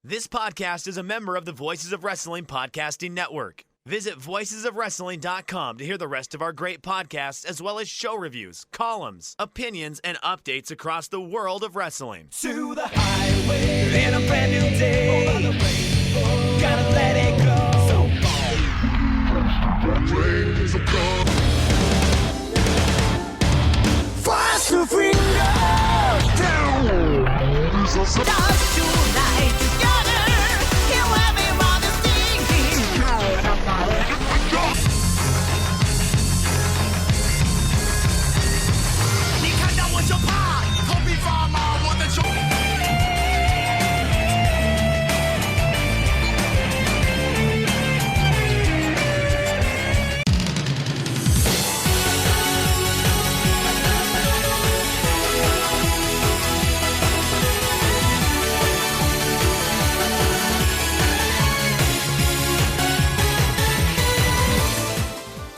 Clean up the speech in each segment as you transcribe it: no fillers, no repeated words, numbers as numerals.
This podcast is a member of the Voices of Wrestling Podcasting Network. Visit voicesofwrestling.com to hear the rest of our great podcasts, as well as show reviews, columns, opinions, and updates across the world of wrestling. To the highway in a brand new day. Over the rainbow, gotta let it go. So fast to finger down. Dance tonight together. He'll have me while the singing. 你看到我就怕，头皮发麻，我的手。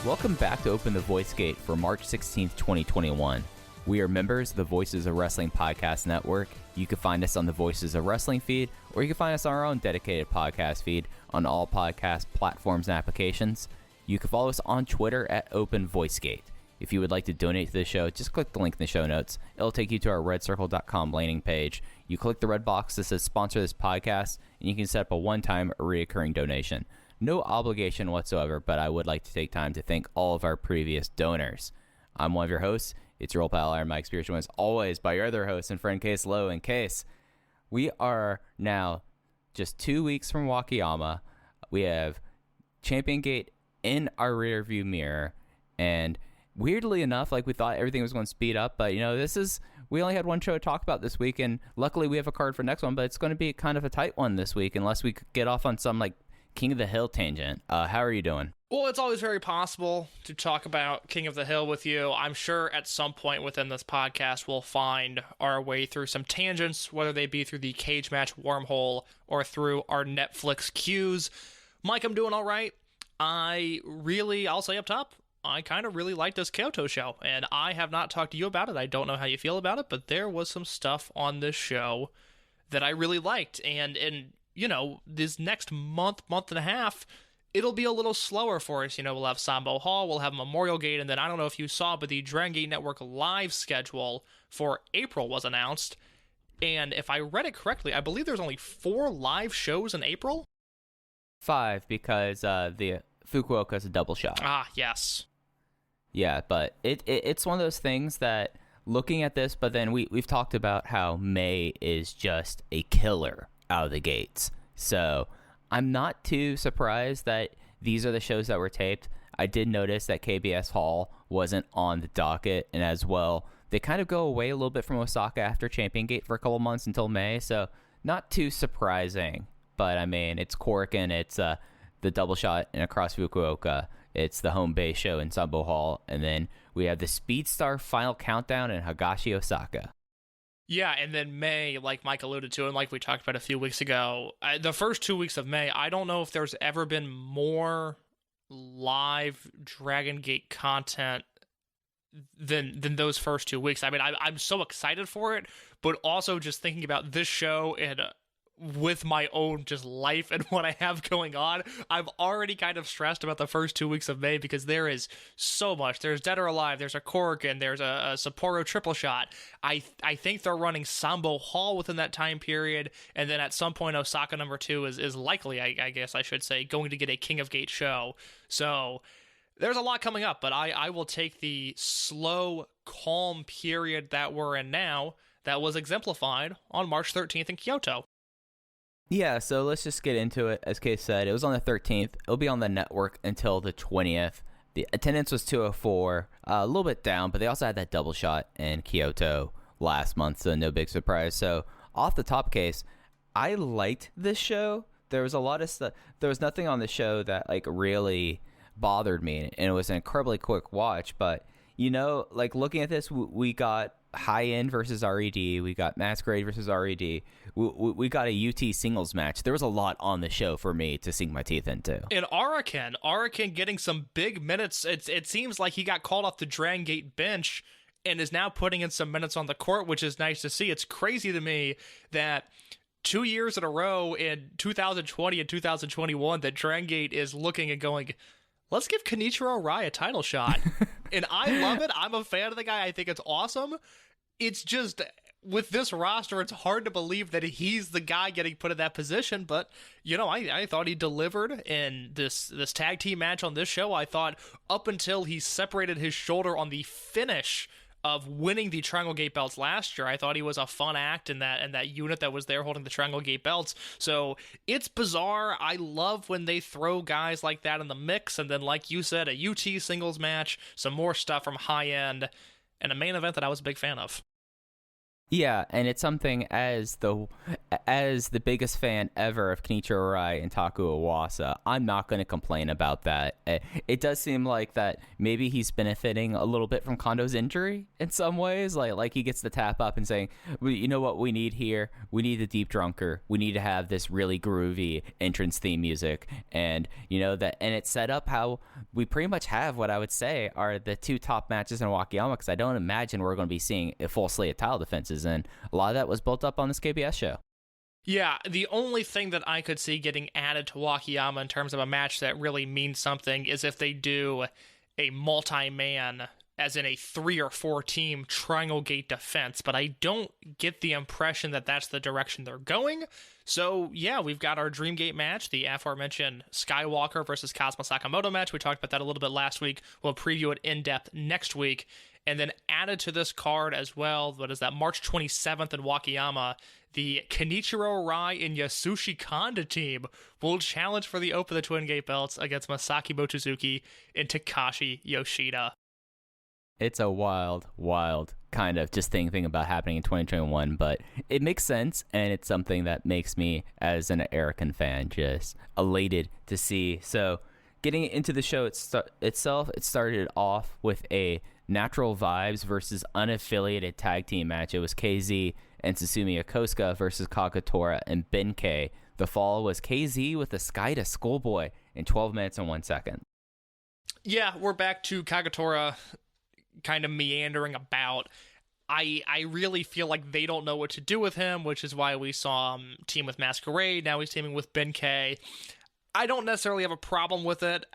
Welcome back to Open the Voice Gate for March 16th, 2021. We are members of the Voices of Wrestling Podcast Network. You can find us on the Voices of Wrestling feed, or you can find us on our own dedicated podcast feed on all podcast platforms and applications. You can follow us on Twitter at Open Voice Gate. If you would like to donate to the show, just click the link in the show notes. It'll take you to our redcircle.com landing page. You click the red box that says sponsor this podcast, and you can set up a one-time recurring donation. No obligation whatsoever, but I would like to take time to thank all of our previous donors. I'm one of your hosts. It's your old pal Iron Mike, spiritual as always by your other host and friend Case Lowe. And Case, we are now just 2 weeks from Wakayama. We have Champion Gate in our rear view mirror, and weirdly enough, like we thought everything was going to speed up, but we only had one show to talk about this week, and luckily we have a card for next one, but it's going to be kind of a tight one this week unless we could get off on some like King of the Hill tangent. How are you doing? Well, it's always very possible to talk about King of the Hill with you. I'm sure at some point within this podcast we'll find our way through some tangents, whether they be through the cage match wormhole or through our Netflix queues. Mike, I'm doing all right. I'll say up top, I kind of really like this Kyoto show, and I have not talked to you about it. I don't know how you feel about it, but there was some stuff on this show that I really liked, and this next month and a half, it'll be a little slower for us. We'll have Sambo Hall, we'll have Memorial Gate, and then I don't know if you saw, but the Dragongate Network live schedule for April was announced. And if I read it correctly, I believe there's only 4 live shows in April? 5, because the Fukuoka's a double shot. Ah, yes. Yeah, but it's one of those things that, looking at this, but then we've talked about how May is just a killer out of the gates. So I'm not too surprised that these are the shows that were taped. I did notice that KBS Hall wasn't on the docket, and as well, they kind of go away a little bit from Osaka after Champion Gate for a couple months until May, so not too surprising. But I mean, it's Korakuen, it's the double shot and across Fukuoka, it's the home base show in Sambo Hall, and then we have the Speedstar Final Countdown in Higashi, Osaka. Yeah, and then May, like Mike alluded to, and like we talked about a few weeks ago, the first 2 weeks of May, I don't know if there's ever been more live Dragongate content than those first 2 weeks. I mean, I'm so excited for it, but also just thinking about this show and with my own just life and what I have going on, I'm already kind of stressed about the first 2 weeks of May because there is so much. There's Dead or Alive, there's a Korakuen, there's a Sapporo triple shot. I think they're running Sambo Hall within that time period, and then at some point Osaka number 2 is likely, I guess I should say, going to get a King of Gate show. So there's a lot coming up, but I will take the slow, calm period that we're in now that was exemplified on March 13th in Kyoto. Yeah, so let's just get into it. As Case said, it was on the 13th. It'll be on the network until the 20th. The attendance was 204, a little bit down, but they also had that double shot in Kyoto last month, so no big surprise. So off the top, Case, I liked this show. There was a lot of stuff. There was nothing on the show that like really bothered me, and it was an incredibly quick watch. But like looking at this, we got High End versus RED. We got Masquerade versus RED. We got a UT singles match. There was a lot on the show for me to sink my teeth into. And Araken getting some big minutes. It seems like he got called off the Dragongate bench and is now putting in some minutes on the court, which is nice to see. It's crazy to me that 2 years in a row in 2020 and 2021 that Dragongate is looking and going, let's give Kenichiro Rai a title shot. And I love it. I'm a fan of the guy. I think it's awesome. It's just, with this roster, it's hard to believe that he's the guy getting put in that position. But, I thought he delivered in this tag team match on this show. I thought up until he separated his shoulder on the finish of winning the Triangle Gate belts last year, I thought he was a fun act in that unit that was there holding the Triangle Gate belts. So it's bizarre. I love when they throw guys like that in the mix, and then, like you said, a UT singles match, some more stuff from High End, and a main event that I was a big fan of. Yeah, and it's something as the biggest fan ever of Kenichiro Rai and Taku Iwasa, I'm not going to complain about that. It does seem like that maybe he's benefiting a little bit from Kondo's injury in some ways. Like he gets the tap up and saying, you know what we need here? We need the Deep Drunker. We need to have this really groovy entrance theme music. And, and it's set up how we pretty much have what I would say are the two top matches in Wakayama, because I don't imagine we're going to be seeing a full slate of title defenses. And a lot of that was built up on this KBS show. Yeah, the only thing that I could see getting added to Wakayama in terms of a match that really means something is if they do a multi-man, as in a 3 or 4 team Triangle Gate defense, but I don't get the impression that that's the direction they're going. So yeah, we've got our Dream Gate match, the aforementioned Skywalker versus Kazuma Sakamoto match. We talked about that a little bit last week. We'll preview it in depth next week. And then added to this card as well, what is that, March 27th in Wakayama, the Kenichiro Rai and Yasushi Kanda team will challenge for the Open the Twin Gate belts against Masaki Mochizuki and Takashi Yoshida. It's a wild kind of just thing about happening in 2021, but it makes sense, and it's something that makes me, as an American fan, just elated to see. So getting into the show itself, it started off with a Natural Vibes versus unaffiliated tag team match. It was KZ and Susumu Yokosuka versus Kakuta and Benkei. The fall was KZ with a Sky to Schoolboy in 12 minutes and 1 second. Yeah, we're back to Kakuta kind of meandering about. I really feel like they don't know what to do with him, which is why we saw him team with Masquerade. Now he's teaming with Benkei. I don't necessarily have a problem with it,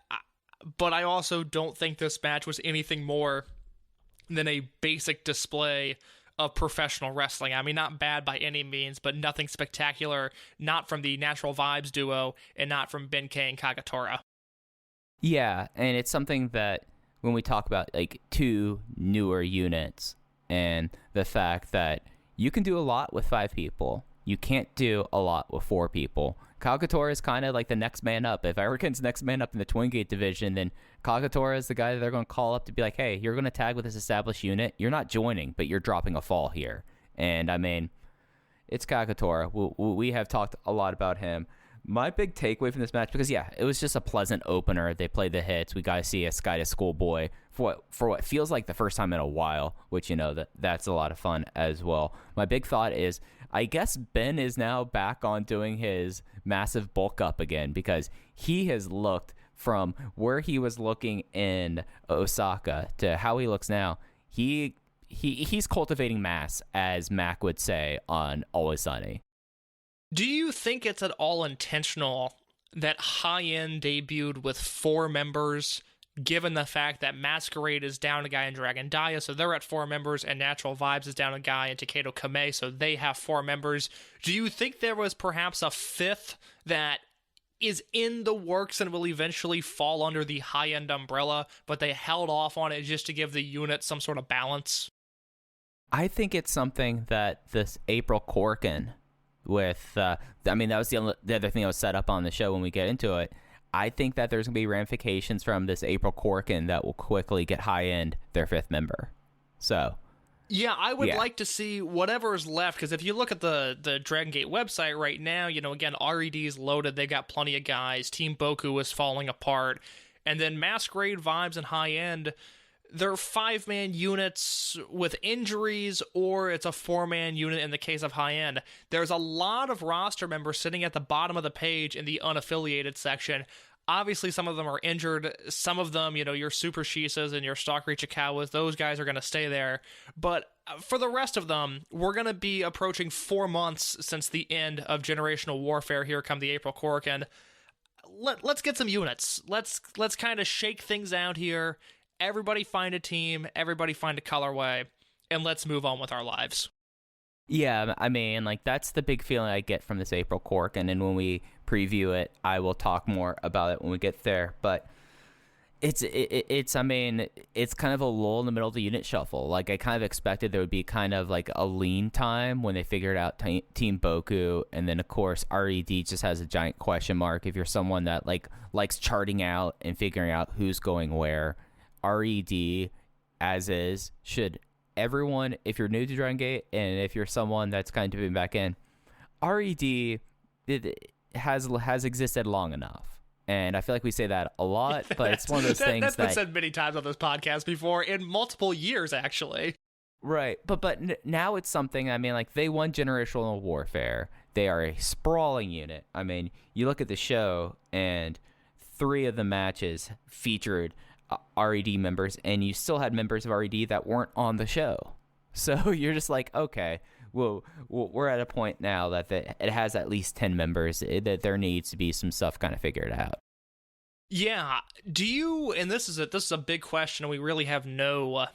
but I also don't think this match was anything more than a basic display of professional wrestling. I mean, not bad by any means, but nothing spectacular, not from the Natural Vibes duo and not from Benkei and Kakuta. Yeah, and it's something that when we talk about like two newer units and the fact that you can do a lot with 5 people, you can't do a lot with 4 people. Kakuta is kind of like the next man up. If Erican's next man up in the Twin Gate division, then Kakuta is the guy that they're going to call up to be like, hey, you're going to tag with this established unit. You're not joining, but you're dropping a fall here. And I mean, it's Kakuta. We have talked a lot about him. My big takeaway from this match, because yeah, it was just a pleasant opener. They played the hits. We got to see a Sky to Schoolboy for what feels like the first time in a while, which, that's a lot of fun as well. My big thought is, I guess Ben is now back on doing his massive bulk up again, because he has looked from where he was looking in Osaka to how he looks now. He's cultivating mass, as Mac would say on Always Sunny. Do you think it's at all intentional that High End debuted with 4 members, given the fact that Masquerade is down a guy in Dragon Dia, so they're at 4 members, and Natural Vibes is down a guy in Takedo Kame, so they have 4 members? Do you think there was perhaps a 5th that is in the works and will eventually fall under the High End umbrella, but they held off on it just to give the unit some sort of balance? I think it's something that this April Corkin with, that was the other thing that was set up on the show when we get into it. I think that there's going to be ramifications from this April Corkin that will quickly get High End their 5th member. So, yeah, I would like to see whatever is left, because if you look at the Dragongate website right now, again, RED's loaded, they've got plenty of guys. Team Boku is falling apart. And then Masquerade, Vibes, and High End, they're 5-man units with injuries, or it's a 4-man unit in the case of High End. There's a lot of roster members sitting at the bottom of the page in the unaffiliated section. Obviously, some of them are injured. Some of them, your Super Shisas and your Stalker Ichikawas, those guys are going to stay there. But for the rest of them, we're going to be approaching 4 months since the end of Generational Warfare here come the April Cork, and let's get some units. Let's kind of shake things out here. Everybody find a team, everybody find a colorway, and let's move on with our lives. Yeah, I mean, like, that's the big feeling I get from this April Cork, and then when we preview it, I will talk more about it when we get there, but it's I mean, it's kind of a lull in the middle of the unit shuffle. Like, I kind of expected there would be kind of like a lean time when they figured out Team Boku, and then of course RED just has a giant question mark. If you're someone that likes charting out and figuring out who's going where, RED as is should everyone, if you're new to Dragongate and if you're someone that's kind of dipping back in, RED has existed long enough. And I feel like we say that a lot, but it's one of those things that's been said many times on this podcast before, in multiple years, actually. Right, but now it's something, I mean, like, they won Generational Warfare. They are a sprawling unit. I mean, you look at the show, and 3 of the matches featured RED members, and you still had members of RED that weren't on the show. So you're just like, okay, well, we're at a point now that it has at least 10 members, that there needs to be some stuff kind of figured out. Yeah. Do you, and this is a big question, and we really have no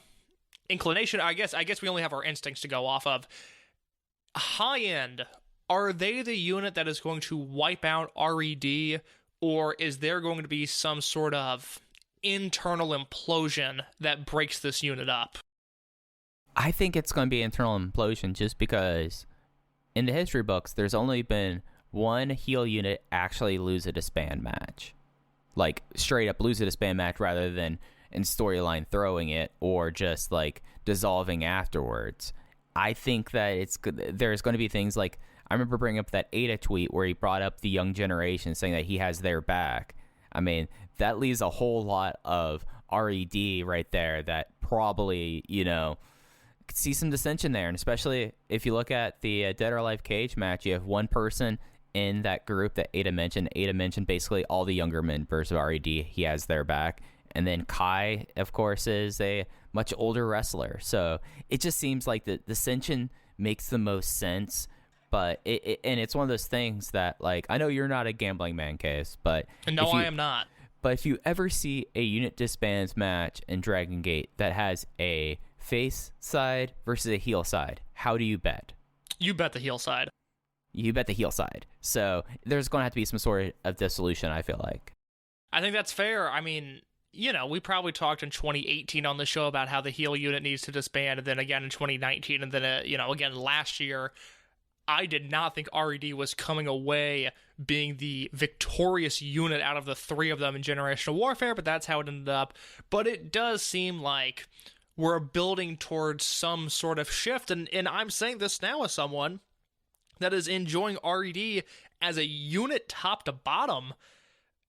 inclination. I guess we only have our instincts to go off of. High End, are they the unit that is going to wipe out RED, or is there going to be some sort of internal implosion that breaks this unit up? I think it's going to be internal implosion just because in the history books, there's only been one heel unit actually lose a disband match. Like, straight up lose a disband match rather than in storyline throwing it or just, like, dissolving afterwards. I think that there's going to be things like, I remember bringing up that Ada tweet where he brought up the young generation saying that he has their back. I mean, that leaves a whole lot of RED right there that probably, could see some dissension there. And especially if you look at the Dead or Alive cage match, you have one person in that group that Ada mentioned. Ada mentioned basically all the younger members of RED. He has their back. And then Kai, of course, is a much older wrestler. So it just seems like the dissension makes the most sense. But it's one of those things that, like, I know you're not a gambling man, Case, but... No, I am not. But if you ever see a unit disbands match in Dragongate that has a face side versus a heel side, how do you bet? You bet the heel side. You bet the heel side. So there's going to have to be some sort of dissolution, I feel like. I think that's fair. I mean, we probably talked in 2018 on the show about how the heel unit needs to disband, and then again in 2019, and then, again last year. I did not think RED was coming away being the victorious unit out of the 3 of them in Generational Warfare, but that's how it ended up. But it does seem like we're building towards some sort of shift, and I'm saying this now as someone that is enjoying RED as a unit top to bottom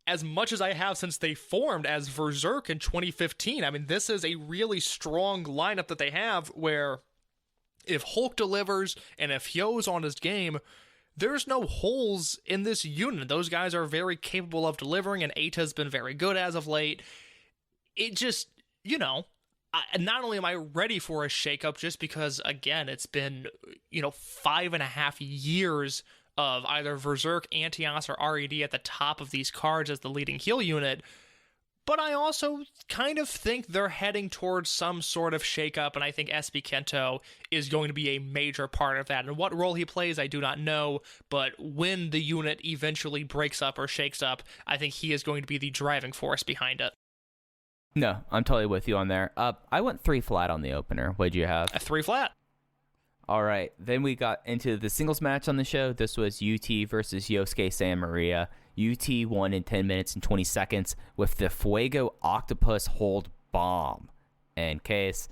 as much as I have since they formed as Berserk in 2015. I mean, this is a really strong lineup that they have where... if Hulk delivers and if Hyo's on his game, there's no holes in this unit. Those guys are very capable of delivering, and Eita's been very good as of late. It just, not only am I ready for a shakeup just because, again, it's been, 5.5 years of either Berserk, Antios, or RED at the top of these cards as the leading heel unit, but I also kind of think they're heading towards some sort of shakeup, and I think SB Kento is going to be a major part of that. And what role he plays, I do not know, but when the unit eventually breaks up or shakes up, I think he is going to be the driving force behind it. No, I'm totally with you on there. I went 3 flat on the opener. What'd you have? A 3 flat. All right, then we got into the singles match on the show. This was UT versus Yosuke Santa Maria. UT won in 10 minutes and 20 seconds with the Fuego Octopus Hold Bomb. And Case,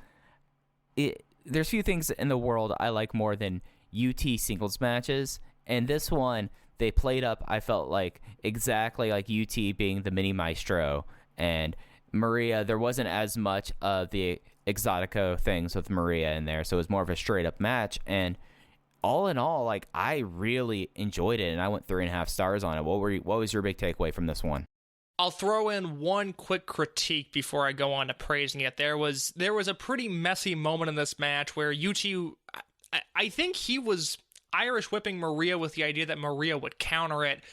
there's few things in the world I like more than UT singles matches. And this one, they played up, I felt like, exactly like UT being the mini maestro. And Maria, there wasn't as much of the Exotico things with Maria in there. So it was more of a straight up match. And all in all, like, I really enjoyed it, and I went 3.5 stars on it. What was your big takeaway from this one? I'll throw in one quick critique before I go on to praising it. There was a pretty messy moment in this match where UT, I think he was Irish whipping Maria with the idea that Maria would counter it.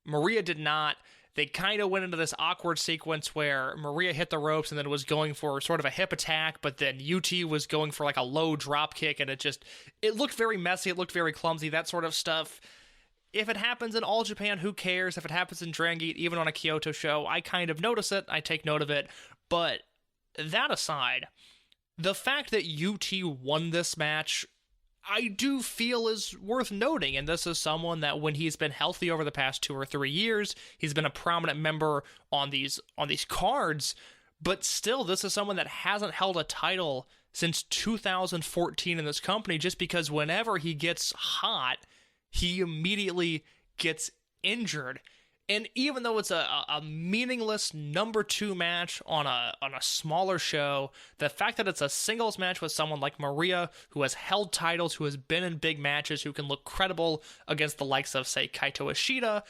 Maria did not. They kind of went into this awkward sequence where Maria hit the ropes and then was going for sort of a hip attack, but then UT was going for like a low drop kick, and it looked very messy, it looked very clumsy, that sort of stuff. If it happens in All Japan, who cares? If it happens in Dragongate, even on a Kyoto show, I kind of notice it, I take note of it. But that aside, the fact that UT won this match, I do feel is worth noting, and this is someone that when he's been healthy over the past 2 or 3 years, he's been a prominent member on these cards, but still, this is someone that hasn't held a title since 2014 in this company, just because whenever he gets hot, he immediately gets injured. And even though it's a meaningless number 2 match on a smaller show, the fact that it's a singles match with someone like Maria, who has held titles, who has been in big matches, who can look credible against the likes of, say, Kaito Ishida,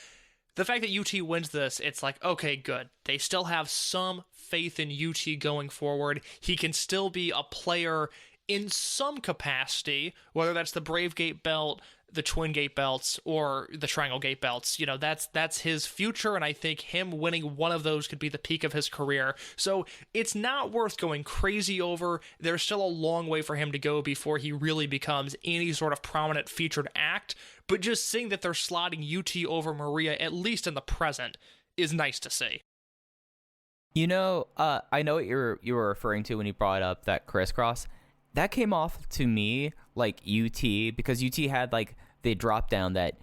the fact that UT wins this, it's like, okay, good. They still have some faith in UT going forward. He can still be a player in some capacity, whether that's the Brave Gate belt, the Twin Gate belts, or the Triangle Gate belts. You know, that's his future, and I think him winning one of those could be the peak of his career. So it's not worth going crazy over. There's still a long way for him to go before he really becomes any sort of prominent featured act, but just seeing that they're slotting UT over Maria, at least in the present, is nice to see. You know, I know what you were referring to when you brought up that crisscross. That came off to me like UT, because UT had like the drop down that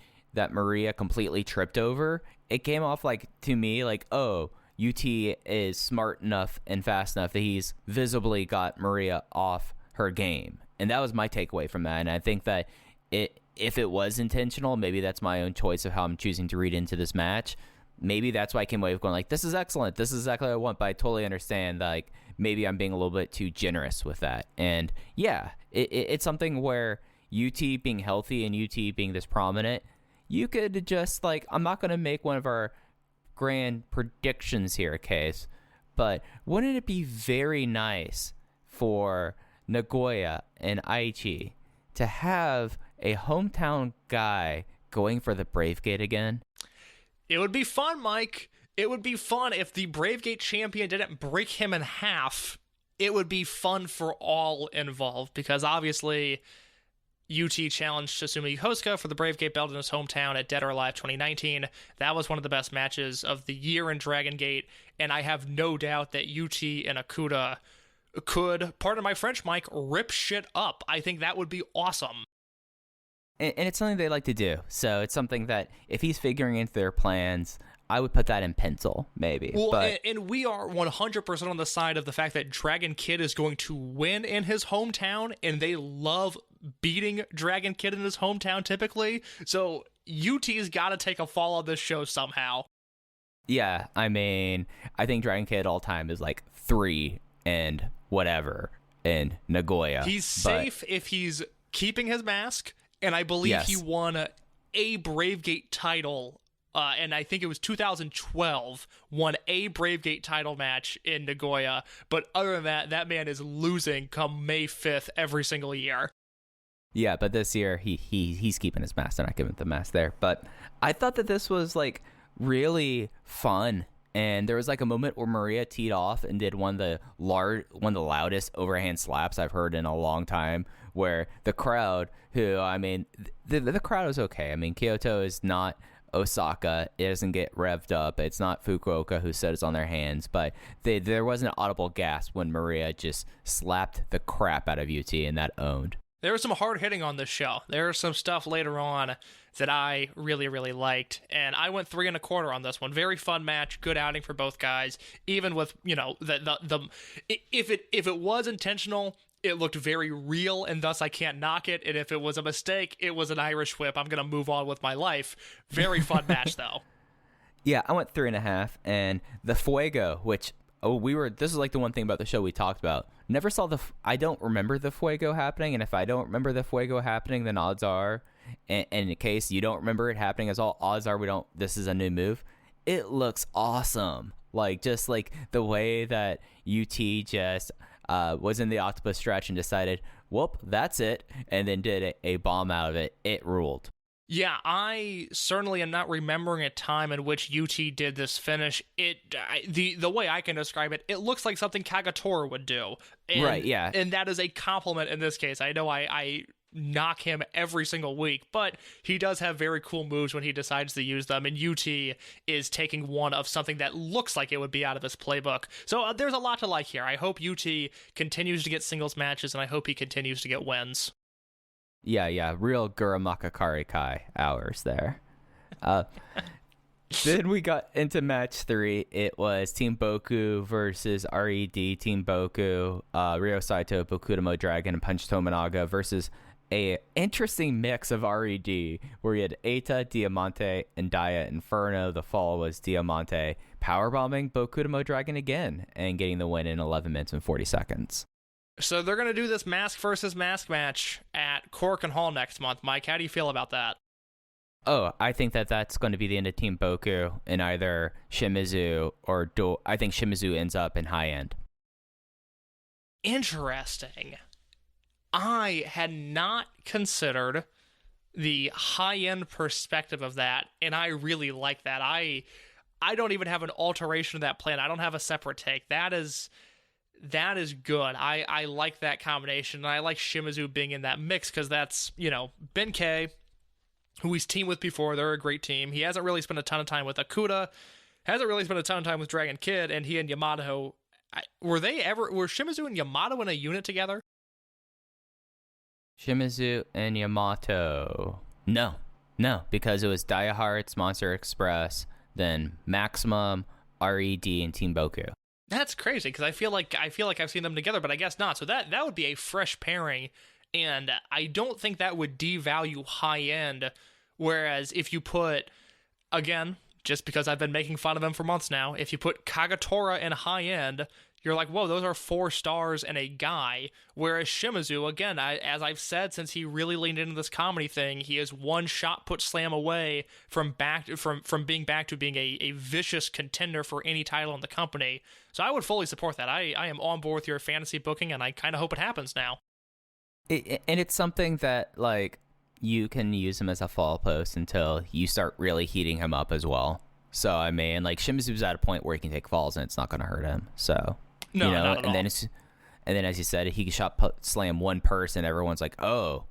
Maria completely tripped over. It came off like to me like, oh, UT is smart enough and fast enough that he's visibly got Maria off her game. And that was my takeaway from that. And I think that if it was intentional, maybe that's my own choice of how I'm choosing to read into this match. Maybe that's why I came away with going like, this is excellent. This is exactly what I want. But I totally understand that, like, maybe I'm being a little bit too generous with that. And yeah, it's something where UT being healthy and UT being this prominent, you could just like, I'm not going to make one of our grand predictions here, Case, but wouldn't it be very nice for Nagoya and Aichi to have a hometown guy going for the Brave Gate again? It would be fun, Mike. It would be fun if the Brave Gate champion didn't break him in half. It would be fun for all involved, because obviously UT challenged Susumu Yokosuka for the Brave Gate belt in his hometown at Dead or Alive 2019. That was one of the best matches of the year in Dragongate, and I have no doubt that UT and Okuda could, pardon my French, Mike, rip shit up. I think that would be awesome. And it's something they like to do. So it's something that if he's figuring into their plans, I would put that in pencil, maybe. Well, but and we are 100% on the side of the fact that Dragon Kid is going to win in his hometown, and they love beating Dragon Kid in his hometown typically. So UT's got to take a fall on this show somehow. Yeah, I mean, I think Dragon Kid all time is like 3 and whatever in Nagoya. He's safe if he's keeping his mask. And I believe Yes. he won a Brave Gate title, and I think it was 2012, won a Brave Gate title match in Nagoya. But other than that, that man is losing come May 5th every single year. Yeah, but this year he's keeping his mask. They're not giving the mask there. But I thought that this was like really fun. And there was like a moment where Maria teed off and did one of the loudest overhand slaps I've heard in a long time, where the crowd, who, I mean, the crowd is okay. I mean, Kyoto is not Osaka. It doesn't get revved up. It's not Fukuoka, who sits on their hands. But there was an audible gasp when Maria just slapped the crap out of UT, and that owned. There was some hard hitting on this show. There was some stuff later on that I really, really liked, and I went 3 1/4 on this one. Very fun match, good outing for both guys. Even with, you know, if it was intentional, it looked very real, and thus I can't knock it. And if it was a mistake, it was an Irish whip. I'm gonna move on with my life. Very fun match though. Yeah, I went 3.5, and the Fuego, which this is like the one thing about the show we talked about. Never saw I don't remember the Fuego happening, and if I don't remember the Fuego happening, then odds are, and in case you don't remember it happening as all, odds are this is a new move. it looks awesome. Like, just like the way that UT just was in the octopus stretch and decided, whoop, that's it, and then did a bomb out of it. It ruled. Yeah, I certainly am not remembering a time in which UT did this finish. The way I can describe it, it looks like something Kagetora would do. And, right, yeah. And that is a compliment in this case. I know I knock him every single week, but he does have very cool moves when he decides to use them, and UT is taking one of something that looks like it would be out of his playbook. So there's a lot to like here. I hope UT continues to get singles matches, and I hope he continues to get wins. Yeah, real Guramakakari Kai hours there. Then we got into match 3. It was Team Boku versus RED. Team Boku, Ryo Saito, Bokudamo Dragon, and Punch Tominaga versus a interesting mix of RED where you had Eita, Diamante, and Daya Inferno. The fall was Diamante powerbombing Bokudamo Dragon again and getting the win in 11 minutes and 40 seconds. So they're going to do this mask versus mask match at Korakuen Hall next month. Mike, how do you feel about that? Oh, I think that's going to be the end of Team Boku in either Shimizu or I think Shimizu ends up in high end. Interesting. I had not considered the high-end perspective of that, and I really like that. I don't even have an alteration of that plan. I don't have a separate take. That is good. I like that combination, and I like Shimizu being in that mix because that's, Benkei, who he's teamed with before. They're a great team. He hasn't really spent a ton of time with Okuda, hasn't really spent a ton of time with Dragon Kid, and he and Yamato, were Shimizu and Yamato in a unit together? Shimizu and Yamato. No, because it was Dia Hearts, Monster Express, then Maximum, RED, and Team Boku. That's crazy because I feel like I've seen them together, but I guess not. So that would be a fresh pairing, and I don't think that would devalue high end. Whereas if you put, again, just because I've been making fun of him for months now, if you put Kagetora in high end, you're like, whoa, those are 4 stars and a guy. Whereas Shimizu, again, as I've said since he really leaned into this comedy thing, he is one shot put slam away from being back to being a vicious contender for any title in the company. So I would fully support that. I am on board with your fantasy booking, and I kind of hope it happens now. And it's something that, like, you can use him as a fall post until you start really heating him up as well. So, I mean, like, Shimizu's at a point where he can take falls, and it's not going to hurt him. So... No, not at all. And then, as you said, he can slam one person. Everyone's like, "Oh,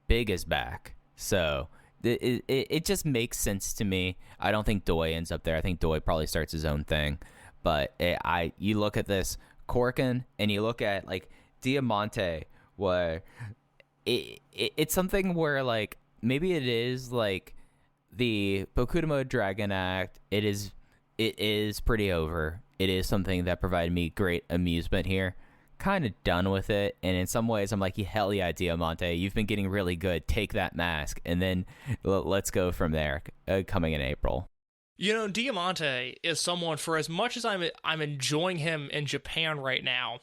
Big is back." So it just makes sense to me. I don't think Doi ends up there. I think Doi probably starts his own thing. But you look at this Korakuen and you look at like Diamante, where it's something where like maybe it is like the Bokudamo Dragon Act. It is pretty over. It is something that provided me great amusement here. Kind of done with it. And in some ways, I'm like, hell yeah, Diamante. You've been getting really good. Take that mask. And then let's go from there coming in April. Diamante is someone, for as much as I'm enjoying him in Japan right now,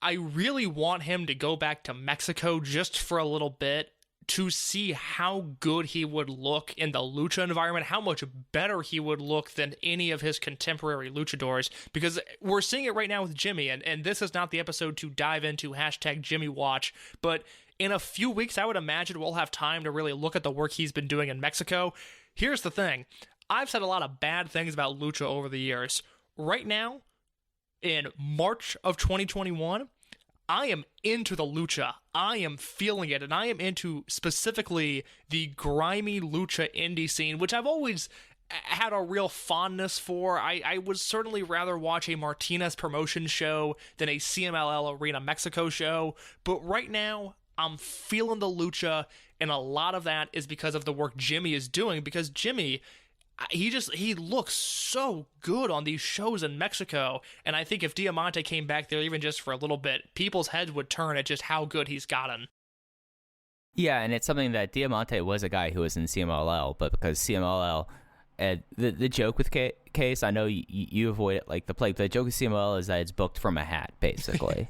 I really want him to go back to Mexico just for a little bit to see how good he would look in the lucha environment, how much better he would look than any of his contemporary luchadors, because we're seeing it right now with Jimmy, and this is not the episode to dive into #JimmyWatch, but in a few weeks, I would imagine we'll have time to really look at the work he's been doing in Mexico. Here's the thing. I've said a lot of bad things about lucha over the years. Right now, in March of 2021, I am into the lucha. I am feeling it, and I am into specifically the grimy lucha indie scene, which I've always had a real fondness for. I would certainly rather watch a Martinez promotion show than a CMLL Arena Mexico show, but right now, I'm feeling the lucha, and a lot of that is because of the work Jimmy is doing, because Jimmy... He looks so good on these shows in Mexico, and I think if Diamante came back there even just for a little bit, people's heads would turn at just how good he's gotten. Yeah, and it's something that Diamante was a guy who was in CMLL, but because CMLL, the joke with Case, I know you avoid it like the plague, but the joke with CMLL is that it's booked from a hat, basically.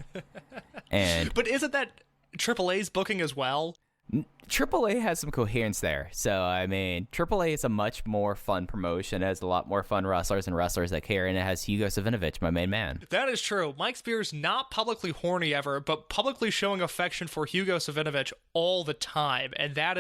But isn't that AAA's booking as well? AAA has some coherence there. So, I mean, AAA is a much more fun promotion. It has a lot more fun wrestlers and wrestlers that care, and it has Hugo Savinovich, my main man. That is true. Mike Spears not publicly horny ever, but publicly showing affection for Hugo Savinovich all the time. And that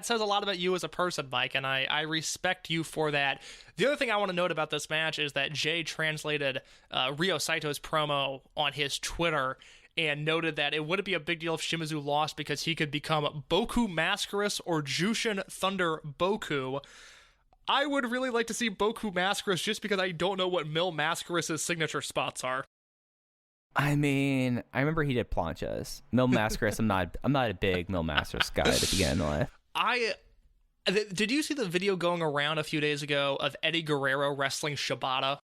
says a lot about you as a person, Mike, and I respect you for that. The other thing I want to note about this match is that Jay translated Ryo Saito's promo on his Twitter and noted that it wouldn't be a big deal if Shimizu lost because he could become Boku Mascaris or Jushin Thunder Boku. I would really like to see Boku Mascaris just because I don't know what Mil Mascaris' signature spots are. I mean, I remember he did planchas. Mil Mascaris, I'm not a big Mil Mascaris guy to begin with. Did you see the video going around a few days ago of Eddie Guerrero wrestling Shibata?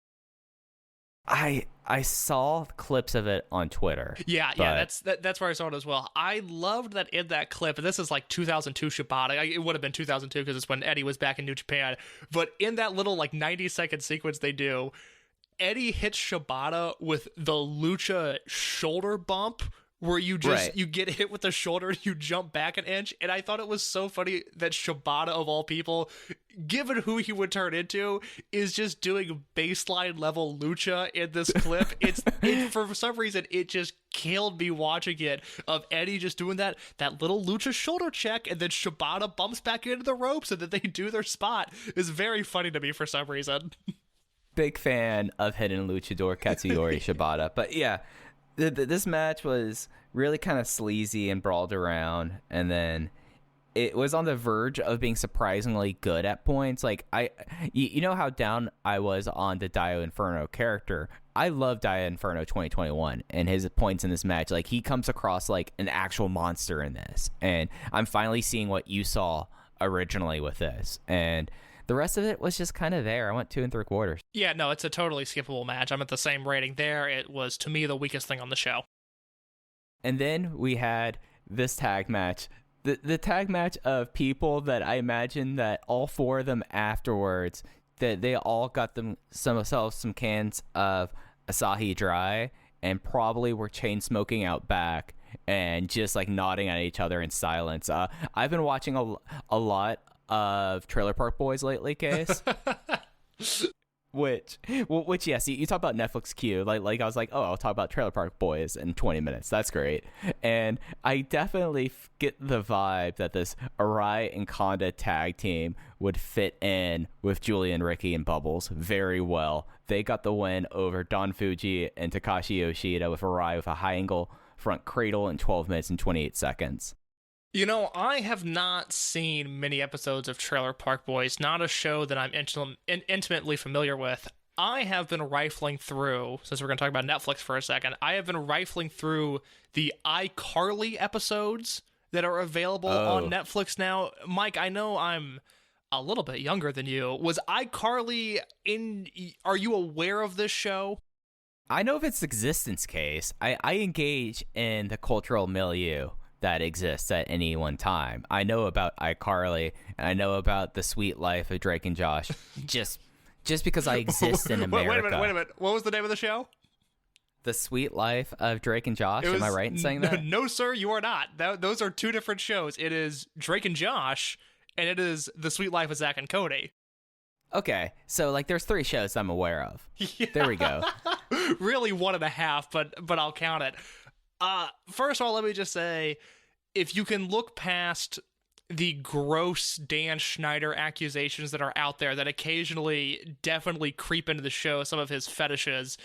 I saw clips of it on Twitter. Yeah, that's where I saw it as well. I loved that in that clip, and this is like 2002 Shibata. It would have been 2002 because it's when Eddie was back in New Japan. But in that little like 90-second sequence they do, Eddie hits Shibata with the Lucha shoulder bump, where you just you get hit with the shoulder and you jump back an inch. And I thought it was so funny that Shibata, of all people, given who he would turn into, is just doing baseline level lucha in this clip. For some reason, it just killed me watching it, of Eddie just doing that little lucha shoulder check, and then Shibata bumps back into the ropes and then they do their spot. It's very funny to me for some reason. Big fan of hidden luchador Katsuyori Shibata. But yeah, this match was really kind of sleazy and brawled around, and then it was on the verge of being surprisingly good at points. Like, you know how down I was on the Dio Inferno character. I love Dio Inferno 2021 and his points in this match. Like, he comes across like an actual monster in this, and I'm finally seeing what you saw originally with this. And the rest of it was just kind of there. I went 2 3/4. Yeah, no, it's a totally skippable match. I'm at the same rating there. It was, to me, the weakest thing on the show. And then we had this tag match. The tag match of people that I imagine that all 4 of them afterwards, that they all got themselves some cans of Asahi Dry and probably were chain smoking out back and just like nodding at each other in silence. I've been watching a lot of Trailer Park Boys lately, Case. Which yes, you talk about Netflix Q, like I was like, oh, I'll talk about Trailer Park Boys in 20 minutes. That's great. And I definitely get the vibe that this Arai and Kanda tag team would fit in with Julian, Ricky, and Bubbles very well. They got the win over Don Fuji and Takashi Yoshida with Arai with a high angle front cradle in 12 minutes and 28 seconds. You know, I have not seen many episodes of Trailer Park Boys, not a show that I'm intimately familiar with. I have been rifling through, since we're going to talk about Netflix for a second, I have been rifling through the iCarly episodes that are available on Netflix now. Mike, I know I'm a little bit younger than you. Was iCarly are you aware of this show? I know of its existence, Case. I engage in the cultural milieu that exists at any one time. I know about iCarly, and I know about The Sweet Life of Drake and Josh, just because I exist in America. Wait a minute. What was the name of the show? The Sweet Life of Drake and Josh. Am I right in saying that? No, sir, you are not. Those are 2 different shows. It is Drake and Josh, and it is The Sweet Life of Zach and Cody. Okay, so like there's 3 shows I'm aware of. Yeah. There we go. Really 1.5, but I'll count it. First of all, let me just say, if you can look past the gross Dan Schneider accusations that are out there that occasionally definitely creep into the show, some of his fetishes,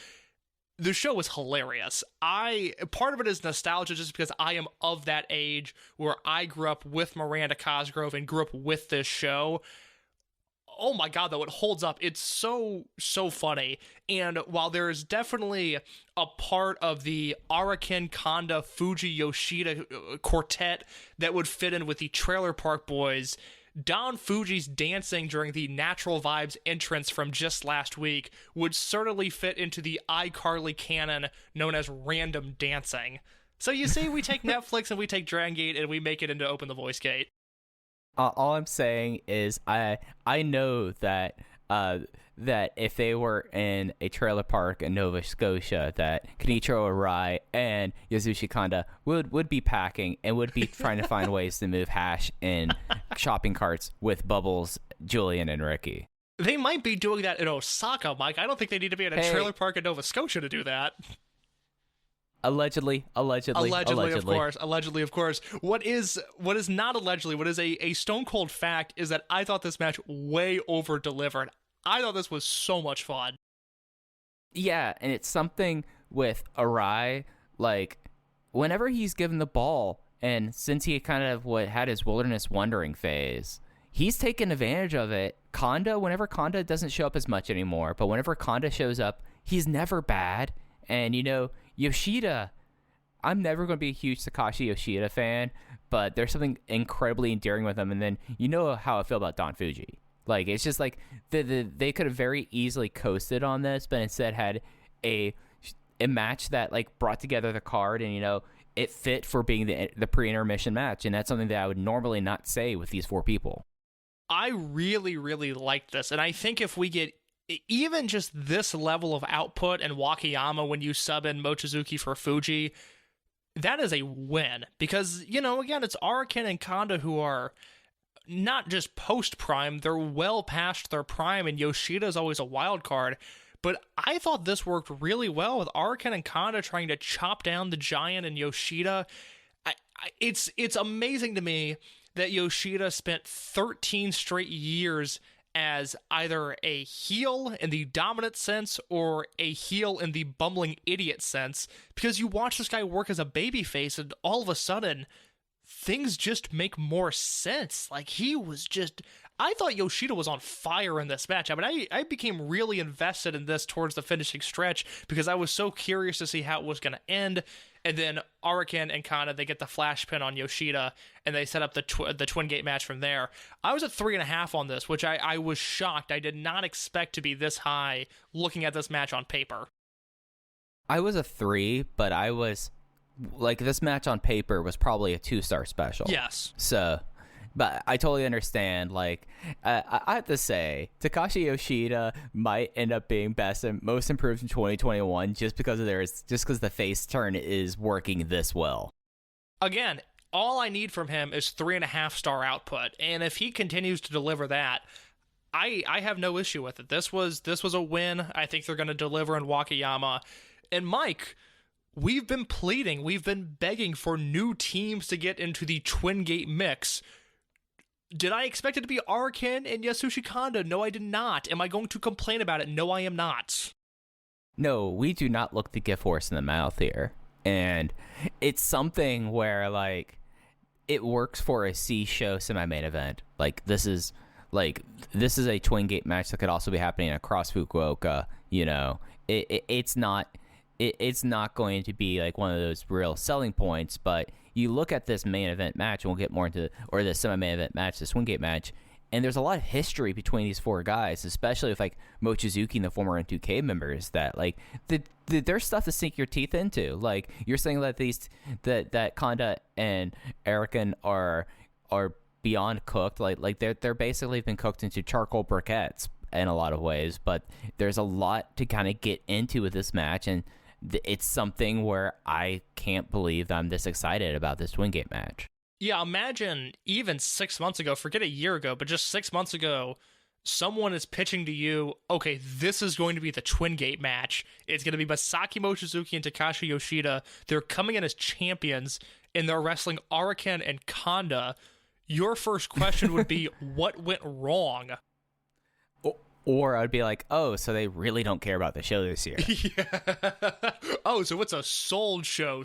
the show was hilarious. Part of it is nostalgia just because I am of that age where I grew up with Miranda Cosgrove and grew up with this show. Oh my God, though, it holds up. It's so funny. And while there is definitely a part of the Araken, Kanda, Fuji, Yoshida quartet that would fit in with the Trailer Park Boys, Don Fuji's dancing during the Natural Vibes entrance from just last week would certainly fit into the iCarly canon known as random dancing. So you see, we take Netflix and we take Dragongate and we make it into Open the Voice Gate. All I'm saying is I know that that if they were in a trailer park in Nova Scotia, that Kenichiro Arai and Yasushi Kanda would be packing and would be trying to find ways to move hash in shopping carts with Bubbles, Julian, and Ricky. They might be doing that in Osaka, Mike. I don't think they need to be in a trailer park in Nova Scotia to do that. Allegedly, of course. What is not allegedly, what is a stone cold fact is that I thought this match way over delivered. I thought this was so much fun. Yeah, and it's something with Arai, like, whenever he's given the ball, and since he kind of had his wilderness wandering phase, he's taken advantage of it. Whenever Kanda doesn't show up as much anymore, but whenever Kanda shows up, he's never bad. And, Yoshida, I'm never going to be a huge Takashi Yoshida fan, but there's something incredibly endearing with him. And then you know how I feel about Don Fuji. Like, it's just like they could have very easily coasted on this, but instead had a match that, like, brought together the card and, it fit for being the pre-intermission match. And that's something that I would normally not say with these four people. I really, really liked this. And I think if we get even just this level of output and Wakayama when you sub in Mochizuki for Fuji, that is a win. Because, again, it's Araken and Kanda who are not just post-prime, they're well past their prime, and Yoshida's always a wild card. But I thought this worked really well with Araken and Kanda trying to chop down the Giant and Yoshida. It's amazing to me that Yoshida spent 13 straight years as either a heel in the dominant sense or a heel in the bumbling idiot sense, because you watch this guy work as a babyface and all of a sudden things just make more sense. Like, I thought Yoshida was on fire in this match. I mean, I became really invested in this towards the finishing stretch because I was so curious to see how it was going to end. And then Araken and Kanda, they get the flash pin on Yoshida, and they set up the Twin Gate match from there. I was at 3.5 on this, which I was shocked. I did not expect to be this high looking at this match on paper. I was a 3, but I was, like, this match on paper was probably a 2-star special. Yes. So, but I totally understand. Like, I have to say, Takashi Yoshida might end up being best and most improved in 2021 just because the face turn is working this well. Again, all I need from him is 3.5-star output, and if he continues to deliver that, I have no issue with it. This was a win. I think they're going to deliver in Wakayama. And Mike, we've been pleading, we've been begging for new teams to get into the Twin Gate mix. Did I expect it to be Araken and Yasushi Kanda? No, I did not. Am I going to complain about it? No, I am not. No, we do not look the gift horse in the mouth here. And it's something where, like, it works for a C-show semi-main event. Like, this is a Twin Gate match that could also be happening across Fukuoka. It's not going to be like one of those real selling points, but you look at this main event match, and we'll get more into, or the semi-main event match, the Swing Gate match, and there's a lot of history between these four guys, especially with, like, Mochizuki and the former N2K members, that, like, there's stuff to sink your teeth into. Like, you're saying that that Kanda and Araken are beyond cooked, like they're basically been cooked into charcoal briquettes in a lot of ways, but there's a lot to kind of get into with this match, and it's something where I can't believe I'm this excited about this Twin Gate match. Yeah, imagine even 6 months ago, forget a year ago, but just 6 months ago, someone is pitching to you, okay, this is going to be the Twin Gate match. It's going to be Masaki Mochizuki and Takashi Yoshida. They're coming in as champions, and they're wrestling Araken and Kanda. Your first question would be, what went wrong? Or I'd be like, oh, so they really don't care about the show this year. Yeah. Oh, so it's a sold show.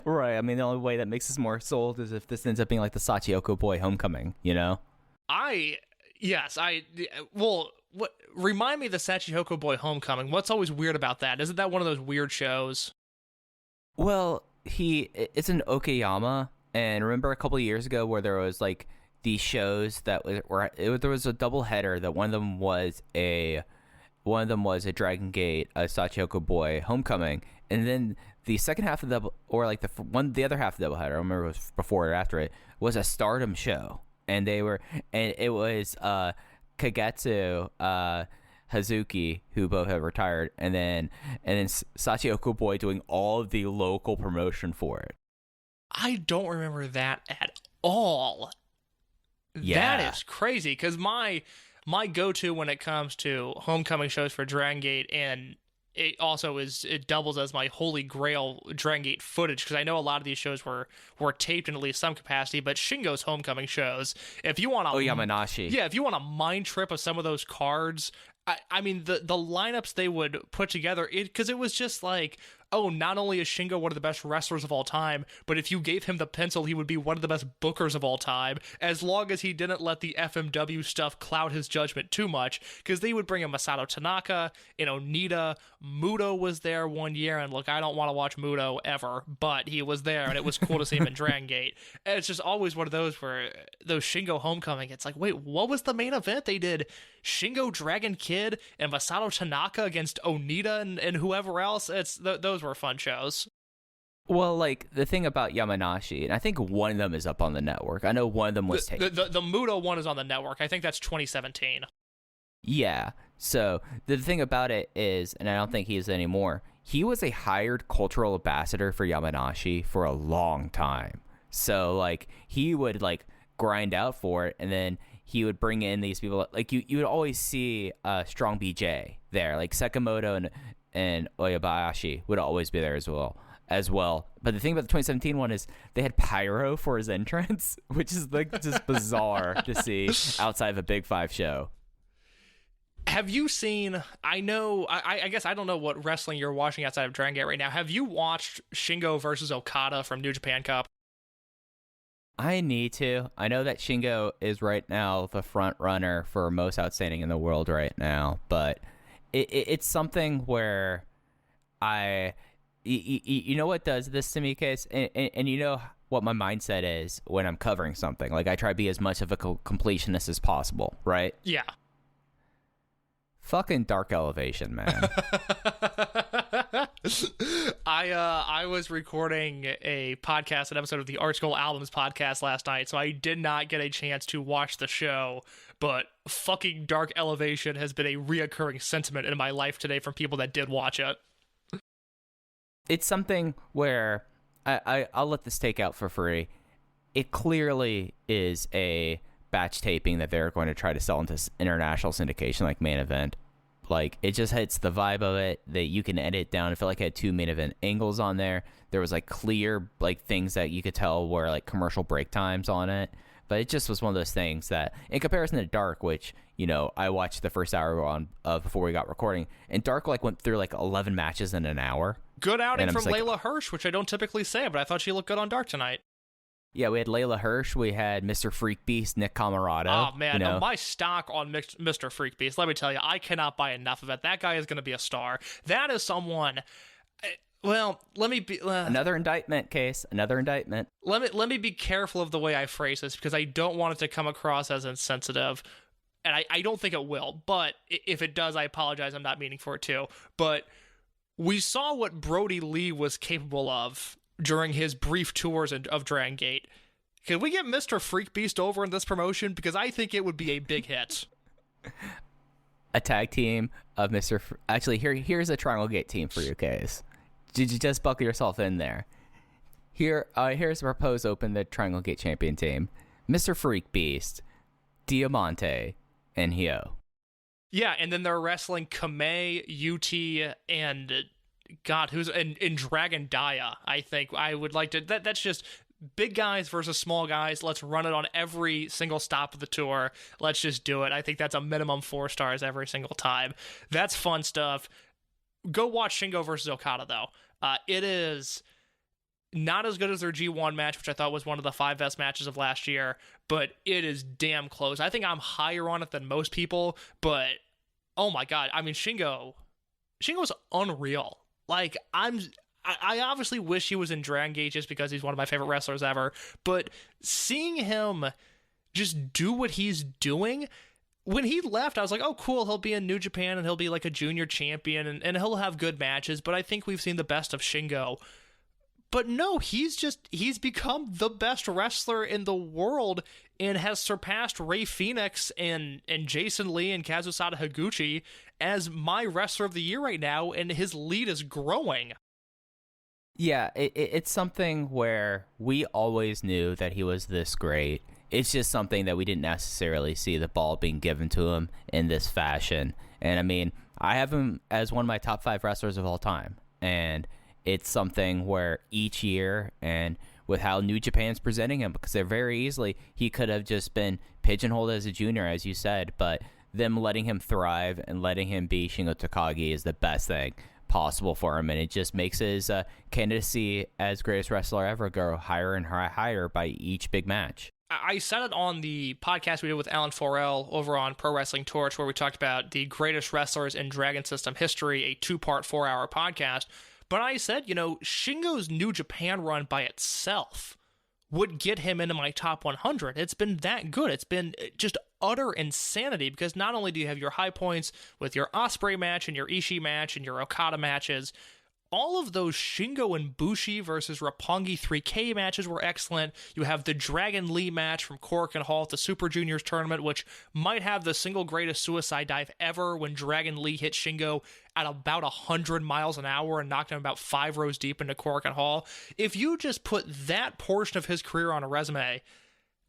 Right. I mean, the only way that makes this more sold is if this ends up being like the Sachioko Boy Homecoming, Remind me of the Sachioko Boy Homecoming. What's always weird about that? Isn't that one of those weird shows? Well, it's in Okayama, and remember a couple of years ago where there was, like, these shows that there was a double header that one of them was a Dragongate, a Sachioko Boy Homecoming, and then the second half of the other half of the doubleheader, I don't remember if it was before or after it, was a Stardom show. and it was Kagetsu, Hazuki, who both have retired, and then Sachiko Boy doing all of the local promotion for it. I don't remember that at all. Yeah. That is crazy, because my go-to when it comes to homecoming shows for Dragongate, and it doubles as my holy grail Dragongate footage, because I know a lot of these shows were taped in at least some capacity, but Shingo's homecoming shows, if you want Yamanashi. Yeah, if you want a mind trip of some of those cards, I mean, the lineups they would put together, because it was just like, oh, not only is Shingo one of the best wrestlers of all time, but if you gave him the pencil, he would be one of the best bookers of all time, as long as he didn't let the FMW stuff cloud his judgment too much, because they would bring in Masato Tanaka and Onita. Muto was there one year, and look, I don't want to watch Muto ever, but he was there, and it was cool to see him in Dragongate. And it's just always one of those where those Shingo homecoming, it's like, wait, what was the main event? They did Shingo Dragon Kid and Masato Tanaka against Onita and whoever else. Those were fun shows. Well, like, the thing about Yamanashi, and I think one of them is up on the network. I know one of them was taken. The Muto one is on the network. I think that's 2017. Yeah. So the thing about it is, and I don't think he is anymore, he was a hired cultural ambassador for Yamanashi for a long time. So, like, he would, like, grind out for it, and then he would bring in these people. Like, you would always see Strong BJ there. Like, Sekimoto and Oyabayashi would always be there as well. But the thing about the 2017 one is they had pyro for his entrance, which is, like, just bizarre to see outside of a Big Five show. Have you seen, I guess I don't know what wrestling you're watching outside of Dragongate right now. Have you watched Shingo versus Okada from New Japan Cup? I need to. I know that Shingo is right now the front runner for most outstanding in the world right now, but it's something where you know what does this to me, Case? And you know what my mindset is when I'm covering something. Like, I try to be as much of a completionist as possible, right? Yeah. Fucking Dark Elevation, man. I was recording a podcast, an episode of the Art School Albums podcast last night, so I did not get a chance to watch the show, but fucking Dark Elevation has been a reoccurring sentiment in my life today from people that did watch it. It's something where I'll let this take out for free. It clearly is a batch taping that they're going to try to sell into international syndication, like Main Event. Like, it just hits the vibe of it that you can edit down. I feel like I had 2 Main Event angles on there. There was, like, clear, like, things that you could tell were, like, commercial break times on it. But it just was one of those things that, in comparison to Dark, which, you know, I watched the first hour on before we got recording, and Dark, like, went through, like, 11 matches in an hour. Good outing from Layla Hirsch, which I don't typically say, but I thought she looked good on Dark tonight. Yeah, we had Layla Hirsch. We had Mr. Freakbeast Nick Comoroto. Oh, man. My stock on Mr. Freakbeast, let me tell you, I cannot buy enough of it. That guy is going to be a star. That is someone... Well, let me be... Another indictment, Case. Another indictment. Let me be careful of the way I phrase this, because I don't want it to come across as insensitive. And I don't think it will. But if it does, I apologize. I'm not meaning for it to. But we saw what Brody Lee was capable of during his brief tours of Dragongate. Can we get Mr. Freakbeast over in this promotion? Because I think it would be a big hit. A tag team of Mr. Actually, here's a Dragongate team for you guys. Did you just buckle yourself in there? Here's a proposed open the Dragongate champion team. Mr. Freakbeast, Diamante, and Hyo. Yeah, and then they're wrestling Kamei, UT, and... God, who's in Dragon Dia, I think. I would like to... That's just big guys versus small guys. Let's run it on every single stop of the tour. Let's just do it. I think that's a minimum 4 stars every single time. That's fun stuff. Go watch Shingo versus Okada, though. It is not as good as their G1 match, which I thought was one of the 5 best matches of last year, but it is damn close. I think I'm higher on it than most people, but oh my God. I mean, Shingo's unreal. Like, I obviously wish he was in Dragongate just because he's one of my favorite wrestlers ever, but seeing him just do what he's doing, when he left, I was like, oh, cool, he'll be in New Japan and he'll be like a junior champion and he'll have good matches, but I think we've seen the best of Shingo. But no, he's become the best wrestler in the world and has surpassed Rey Fenix and Jason Lee and Kazusada Higuchi as my wrestler of the year right now, and his lead is growing. Yeah, it's something where we always knew that he was this great. It's just something that we didn't necessarily see the ball being given to him in this fashion. And I mean, I have him as one of my top 5 wrestlers of all time. And it's something where each year, and with how New Japan's presenting him, because they're very easily, he could have just been pigeonholed as a junior, as you said, but them letting him thrive and letting him be Shingo Takagi is the best thing possible for him, and it just makes his candidacy as greatest wrestler ever go higher and higher by each big match. I said it on the podcast we did with Alan Forel over on Pro Wrestling Torch, where we talked about the greatest wrestlers in Dragon System history, a 2-part 4-hour podcast. But I said, Shingo's New Japan run by itself would get him into my top 100. It's been that good. It's been just utter insanity, because not only do you have your high points with your Ospreay match and your Ishii match and your Okada matches, all of those Shingo and Bushi versus Roppongi 3K matches were excellent. You have the Dragon Lee match from Korakuen Hall at the Super Juniors tournament, which might have the single greatest suicide dive ever, when Dragon Lee hit Shingo at about 100 miles an hour and knocked him about 5 rows deep into Korakuen Hall. If you just put that portion of his career on a resume,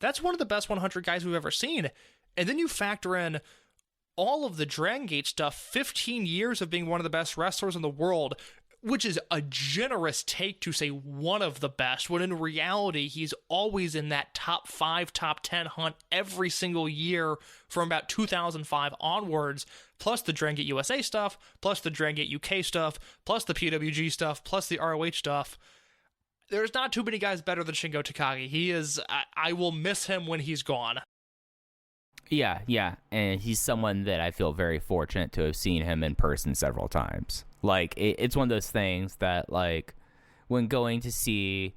that's one of the best 100 guys we've ever seen. And then you factor in all of the Dragongate stuff, 15 years of being one of the best wrestlers in the world, which is a generous take to say one of the best, when in reality, he's always in that top 5, top 10 hunt every single year from about 2005 onwards, plus the Dragongate USA stuff, plus the Dragongate UK stuff, plus the PWG stuff, plus the ROH stuff. There's not too many guys better than Shingo Takagi. He is, I will miss him when he's gone. Yeah, and he's someone that I feel very fortunate to have seen him in person several times. Like, it's one of those things that, like, when going to see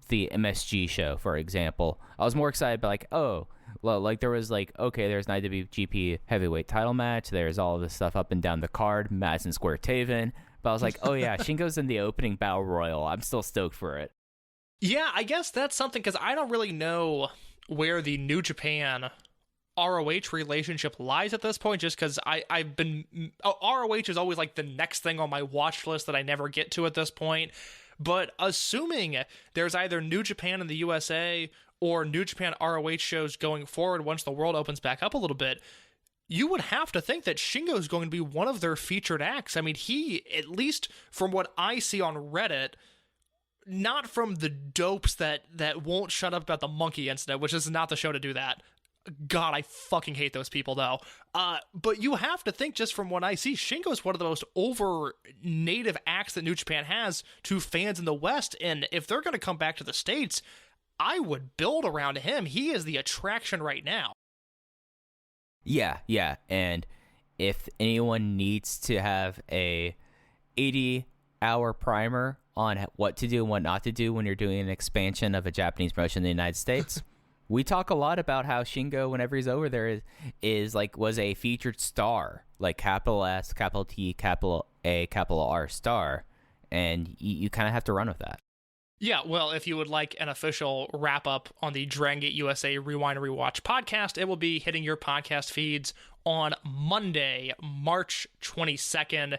the MSG show, for example, I was more excited by, like, oh, well, like, there was, like, okay, there's an IWGP heavyweight title match, there's all of this stuff up and down the card, Madison Square Taven, but I was like, oh, yeah, Shingo's in the opening Battle Royal. I'm still stoked for it. Yeah, I guess that's something, because I don't really know where the New Japan ROH relationship lies at this point, just because I've been ROH is always like the next thing on my watch list that I never get to at this point. But assuming there's either New Japan in the USA or New Japan ROH shows going forward once the world opens back up a little bit, you would have to think that Shingo is going to be one of their featured acts. I mean, he, at least from what I see on Reddit, not from the dopes that won't shut up about the monkey incident, which is not the show to do that. God, I fucking hate those people, though. But you have to think, just from what I see, Shingo's one of the most over-native acts that New Japan has to fans in the West, and if they're going to come back to the States, I would build around him. He is the attraction right now. Yeah, and if anyone needs to have a 80-hour primer on what to do and what not to do when you're doing an expansion of a Japanese promotion in the United States... We talk a lot about how Shingo, whenever he's over there, was a featured star, like capital S, capital T, capital A, capital R star, and you kind of have to run with that. Yeah, well, if you would like an official wrap-up on the Dragongate USA Rewind and Rewatch podcast, it will be hitting your podcast feeds on Monday, March 22nd,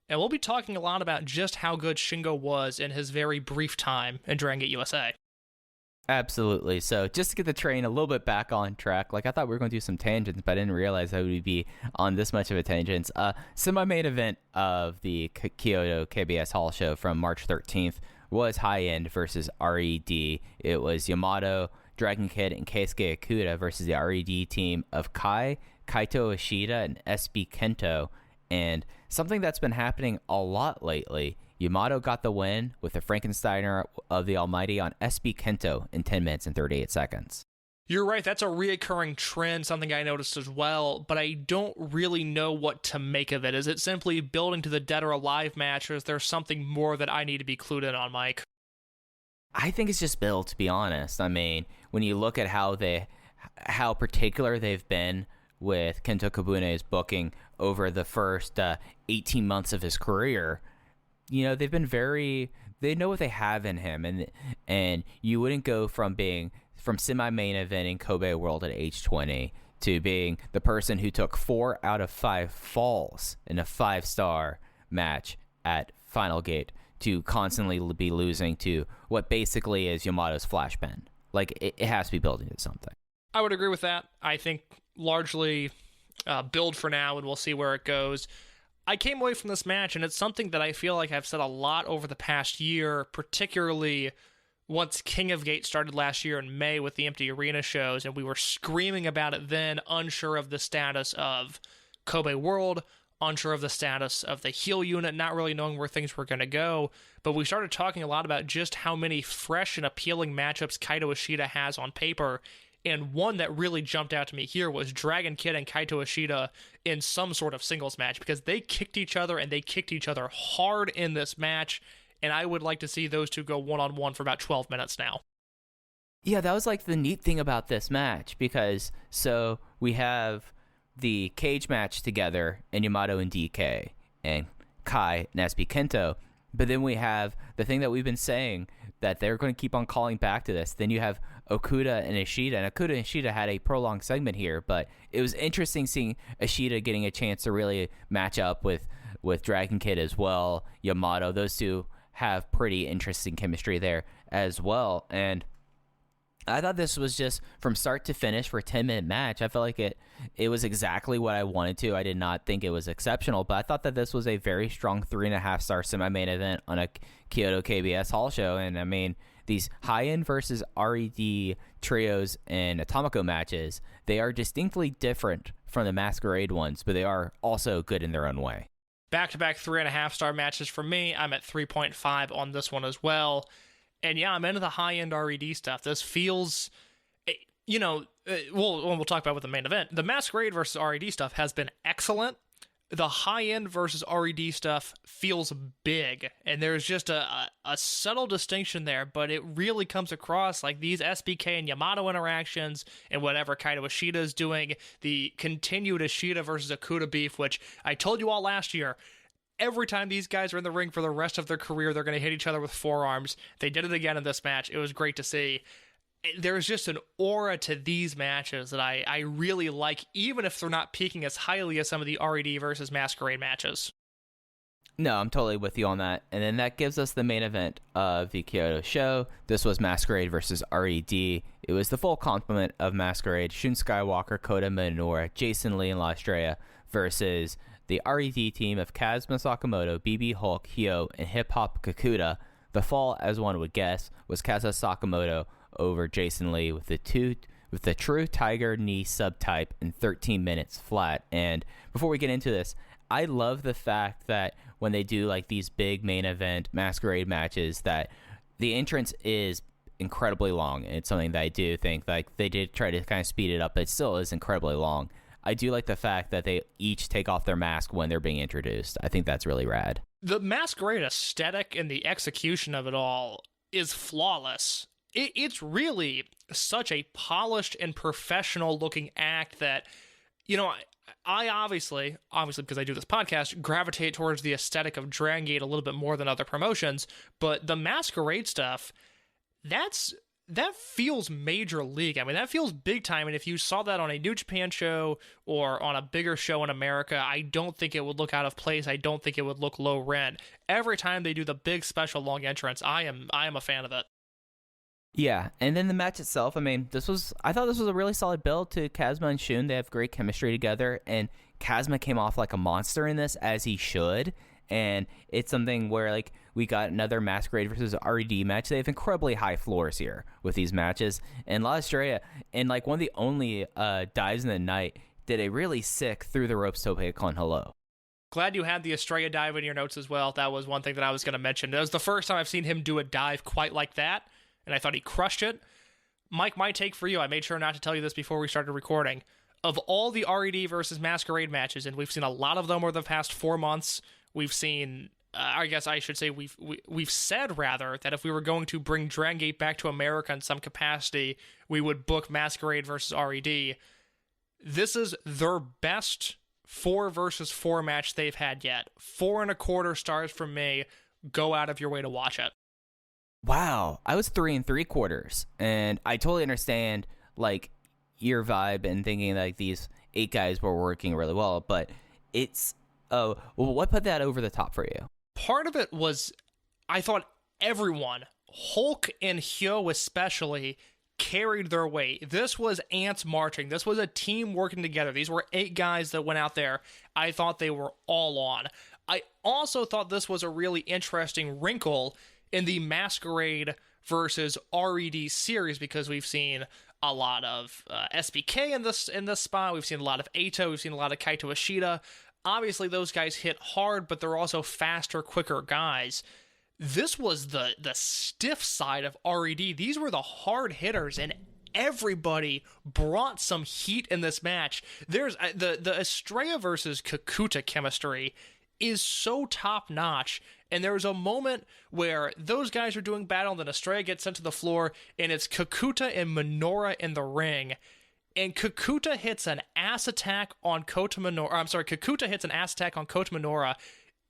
and we'll be talking a lot about just how good Shingo was in his very brief time in Dragongate USA. Absolutely. So just to get the train a little bit back on track, like I thought we were going to do some tangents, but I didn't realize that we'd be on this much of a tangent. Semi-main event of the Kyoto KBS Hall show from March 13th was High End versus RED. It was Yamato, Dragongate, and Keisuke Okuda versus the RED team of Kaito Ishida, and SB Kento. And something that's been happening a lot lately, Yamato got the win with the Frankensteiner of the Almighty on SB Kento in 10 minutes and 38 seconds. You're right, that's a reoccurring trend, something I noticed as well, but I don't really know what to make of it. Is it simply building to the Dead or Alive match, or is there something more that I need to be clued in on, Mike? I think it's just built, to be honest. I mean, when you look at how particular they've been with Kento Kobune's booking over the first 18 months of his career, you know, they've been very, they know what they have in him, and you wouldn't go from semi-main eventing Kobe World at age 20 to being the person who took 4 out of 5 falls in a 5-star match at Final Gate to constantly be losing to what basically is Yamato's flash pen. Like, it has to be building to something. I would agree with that. I think largely build for now, and we'll see where it goes. I came away from this match, and it's something that I feel like I've said a lot over the past year, particularly once King of Gate started last year in May with the empty arena shows, and we were screaming about it then, unsure of the status of Kobe World, unsure of the status of the heel unit, not really knowing where things were going to go. But we started talking a lot about just how many fresh and appealing matchups Kaito Ishida has on paper. And one that really jumped out to me here was Dragon Kid and Kaito Ishida in some sort of singles match, because they kicked each other, and they kicked each other hard in this match. And I would like to see those two go one-on-one for about 12 minutes now. Yeah, that was like the neat thing about this match, because so we have the cage match together in Yamato and DK and Kai and SB Kento, but then we have the thing that we've been saying that they're going to keep on calling back to this. Then you have Okuda and Ishida, and Okuda and Ishida had a prolonged segment here, but it was interesting seeing Ishida getting a chance to really match up with Dragon Kid as well. Yamato, those two have pretty interesting chemistry there as well, and I thought this was just from start to finish for a 10-minute match. I felt like it was exactly what I wanted to. I did not think it was exceptional, but I thought that this was a very strong 3.5-star semi-main event on a Kyoto KBS Hall show. And I mean, these high-end versus RED trios and Atomico matches, they are distinctly different from the Masquerade ones, but they are also good in their own way. Back-to-back 3.5-star matches for me. I'm at 3.5 on this one as well. And yeah, I'm into the high-end RED stuff. This feels, we'll talk about with the main event. The Masquerade versus RED stuff has been excellent. The high-end versus RED stuff feels big, and there's just a subtle distinction there, but it really comes across like these SBK and Yamato interactions and whatever Kaito Ishida is doing, the continued Ishida versus Okuda beef, which I told you all last year. Every time these guys are in the ring for the rest of their career, they're going to hit each other with forearms. They did it again in this match. It was great to see. There's just an aura to these matches that I really like, even if they're not peaking as highly as some of the RED versus Masquerade matches. No, I'm totally with you on that. And then that gives us the main event of the Kyoto show. This was Masquerade versus RED. It was the full complement of Masquerade, Shun Skywalker, Kota Minoura, Jason Lee, and La Estrella versus the RED team of Kazuma Sakamoto, BB Hulk, Hyo, and Hip Hop Kakuta. The fall, as one would guess, was Kazuya Sakamoto over Jason Lee with the true Tiger Knee subtype in 13 minutes flat. And before we get into this, I love the fact that when they do like these big main event Masquerade matches, that the entrance is incredibly long. And it's something that I do think like they did try to kind of speed it up, but it still is incredibly long. I do like the fact that they each take off their mask when they're being introduced. I think that's really rad. The Masquerade aesthetic and the execution of it all is flawless. It's really such a polished and professional looking act that, I obviously because I do this podcast, gravitate towards the aesthetic of Dragongate a little bit more than other promotions, but the Masquerade stuff, that feels major league. I mean, that feels big time. And if you saw that on a New Japan show or on a bigger show in America, I don't think it would look out of place. I don't think it would look low rent. Every time they do the big special long entrance, I am a fan of it. Yeah, and then the match itself, I thought this was a really solid build to Kazuma and Shun. They have great chemistry together, and Kazuma came off like a monster in this, as he should. And it's something where, like, we got another Masquerade versus RED match. They have incredibly high floors here with these matches. And La Estrella, in, like, one of the only dives in the night, did a really sick through-the-ropes tope con hello. Glad you had the Estrella dive in your notes as well. That was one thing that I was going to mention. That was the first time I've seen him do a dive quite like that, and I thought he crushed it. Mike, my take for you, I made sure not to tell you this before we started recording. Of all the RED versus Masquerade matches, and we've seen a lot of them over the past 4 months, we've seen, I guess I should say, we've said, rather, that if we were going to bring Dragongate back to America in some capacity, we would book Masquerade versus RED. This is their best 4 versus 4 match they've had yet. 4.25 stars from me. Go out of your way to watch it. Wow, I was 3 3/4, and I totally understand like your vibe and thinking like these 8 guys were working really well, but it's what put that over the top for you? Part of it was I thought everyone, Hulk and Hyo especially, carried their weight. This was ants marching. This was a team working together. These were 8 guys that went out there. I thought they were all on. I also thought this was a really interesting wrinkle in the Masquerade versus RED series, because we've seen a lot of SBK in this spot. We've seen a lot of Eito. We've seen a lot of Kaito Ishida. Obviously, those guys hit hard, but they're also faster, quicker guys. This was the stiff side of RED. These were the hard hitters, and everybody brought some heat in this match. There's the Estrella versus Kakuta chemistry is so top notch. And there was a moment where those guys are doing battle, and then Estrella gets sent to the floor, and it's Kakuta and Minoura in the ring. And Kakuta hits an ass attack on Kakuta hits an ass attack on Kota Minoura,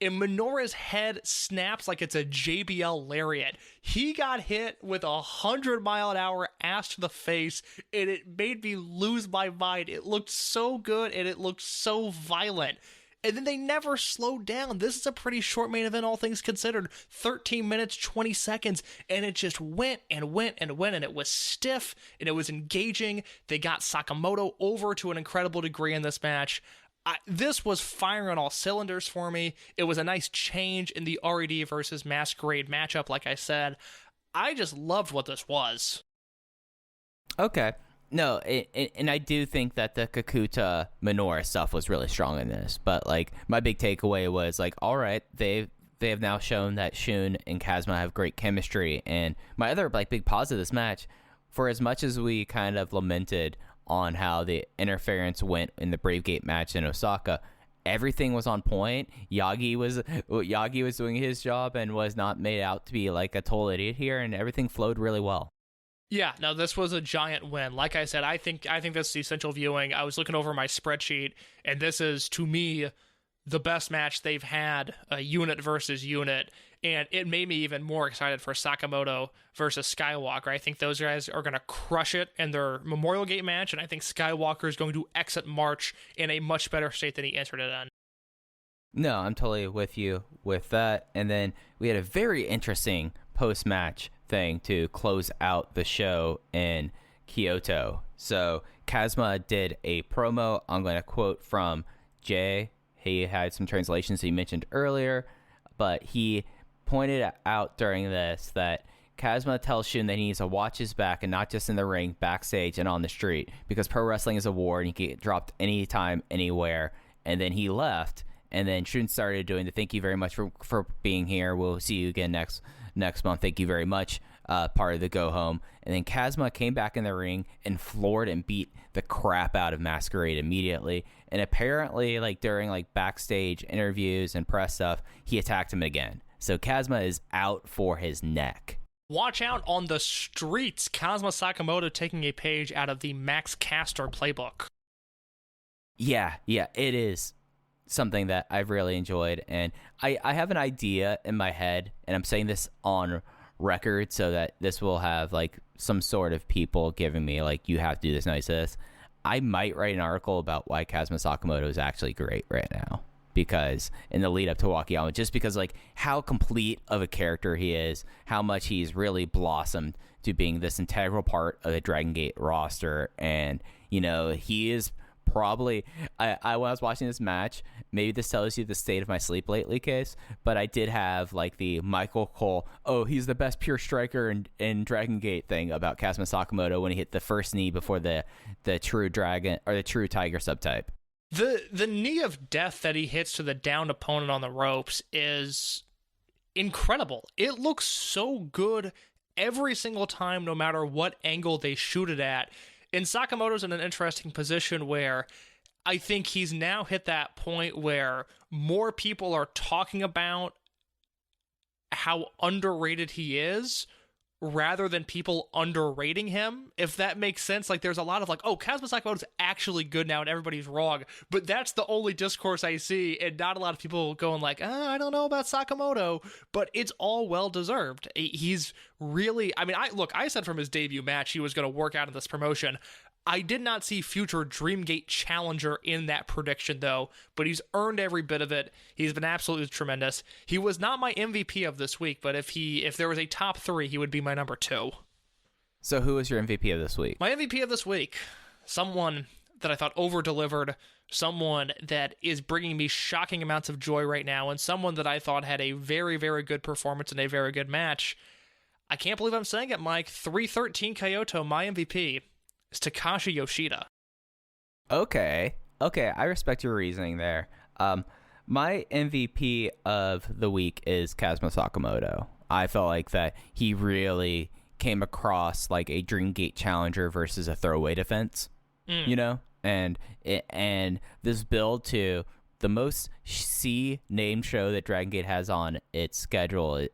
and Minoura's head snaps like it's a JBL lariat. He got hit with 100-mile-an-hour ass to the face, and it made me lose my mind. It looked so good, and it looked so violent. And then they never slowed down. This is a pretty short main event, all things considered. 13 minutes, 20 seconds, and it just went and went and went, and it was stiff, and it was engaging. They got Sakamoto over to an incredible degree in this match. This was firing on all cylinders for me. It was a nice change in the RED versus Masquerade matchup, like I said. I just loved what this was. Okay. No, and I do think that the Kakuta Minoura stuff was really strong in this, but like my big takeaway was like, all right, they have now shown that Shun and Kazuma have great chemistry, and my other like big positive of this match, for as much as we kind of lamented on how the interference went in the Brave Gate match in Osaka, everything was on point. Yagi was doing his job and was not made out to be like a total idiot here, and everything flowed really well. Yeah, no, this was a giant win. Like I said, I think this is essential viewing. I was looking over my spreadsheet, and this is, to me, the best match they've had, unit versus unit, and it made me even more excited for Sakamoto versus Skywalker. I think those guys are going to crush it in their Memorial Gate match, and I think Skywalker is going to exit March in a much better state than he entered it in. No, I'm totally with you with that. And then we had a very interesting post-match thing to close out the show in Kyoto. So Kazuma did a promo. I'm going to quote from Jay. He had some translations he mentioned earlier, but he pointed out during this that Kazuma tells Shun that he needs to watch his back, and not just in the ring, backstage, and on the street, because pro wrestling is a war and you can get dropped anytime, anywhere. And then he left, and then Shun started doing the thank you very much for being here. We'll see you again next month. Thank you very much. Part of the go home. And then Kazuma came back in the ring and floored and beat the crap out of Masquerade immediately. And apparently, like during like backstage interviews and press stuff, he attacked him again. So Kazuma is out for his neck. Watch out on the streets. Kazuma Sakamoto taking a page out of the Max Caster playbook. Yeah, it is something that I've really enjoyed. And I have an idea in my head, and I'm saying this on record so that this will have like some sort of people giving me like, you have to do this, nice this. I might write an article about why Kazuma Sakamoto is actually great right now, because in the lead up to Wakayama, just because like how complete of a character he is, how much he's really blossomed to being this integral part of the Dragongate roster. And you know, he is probably I when I was watching this match, maybe this tells you the state of my sleep lately case, but I did have like the Michael Cole, oh, he's the best pure striker in Dragongate thing about Kazuma Sakamoto when he hit the first knee before the true dragon or the true tiger subtype. The knee of death that he hits to the downed opponent on the ropes is incredible. It looks so good every single time, no matter what angle they shoot it at. And Sakamoto's in an interesting position where I think he's now hit that point where more people are talking about how underrated he is rather than people underrating him, if that makes sense. Like, there's a lot of like, oh, Kazuma Sakamoto's actually good now and everybody's wrong, but that's the only discourse I see, and not a lot of people going like, I don't know about Sakamoto, but it's all well-deserved. He's really, I mean, I said from his debut match he was going to work out in this promotion. I did not see future Dreamgate challenger in that prediction, though, but he's earned every bit of it. He's been absolutely tremendous. He was not my MVP of this week, but if there was a top 3, he would be my number 2. So who was your MVP of this week? My MVP of this week, someone that I thought over-delivered, someone that is bringing me shocking amounts of joy right now, and someone that I thought had a very, very good performance and a very good match. I can't believe I'm saying it, Mike. 313 Kyoto, my MVP. It's Takashi Yoshida. Okay, I respect your reasoning there. My MVP of the week is Kazuma Sakamoto. I felt like that he really came across like a Dreamgate challenger versus a throwaway defense, you know? And this build to the most C-named show that Dragon Gate has on its schedule,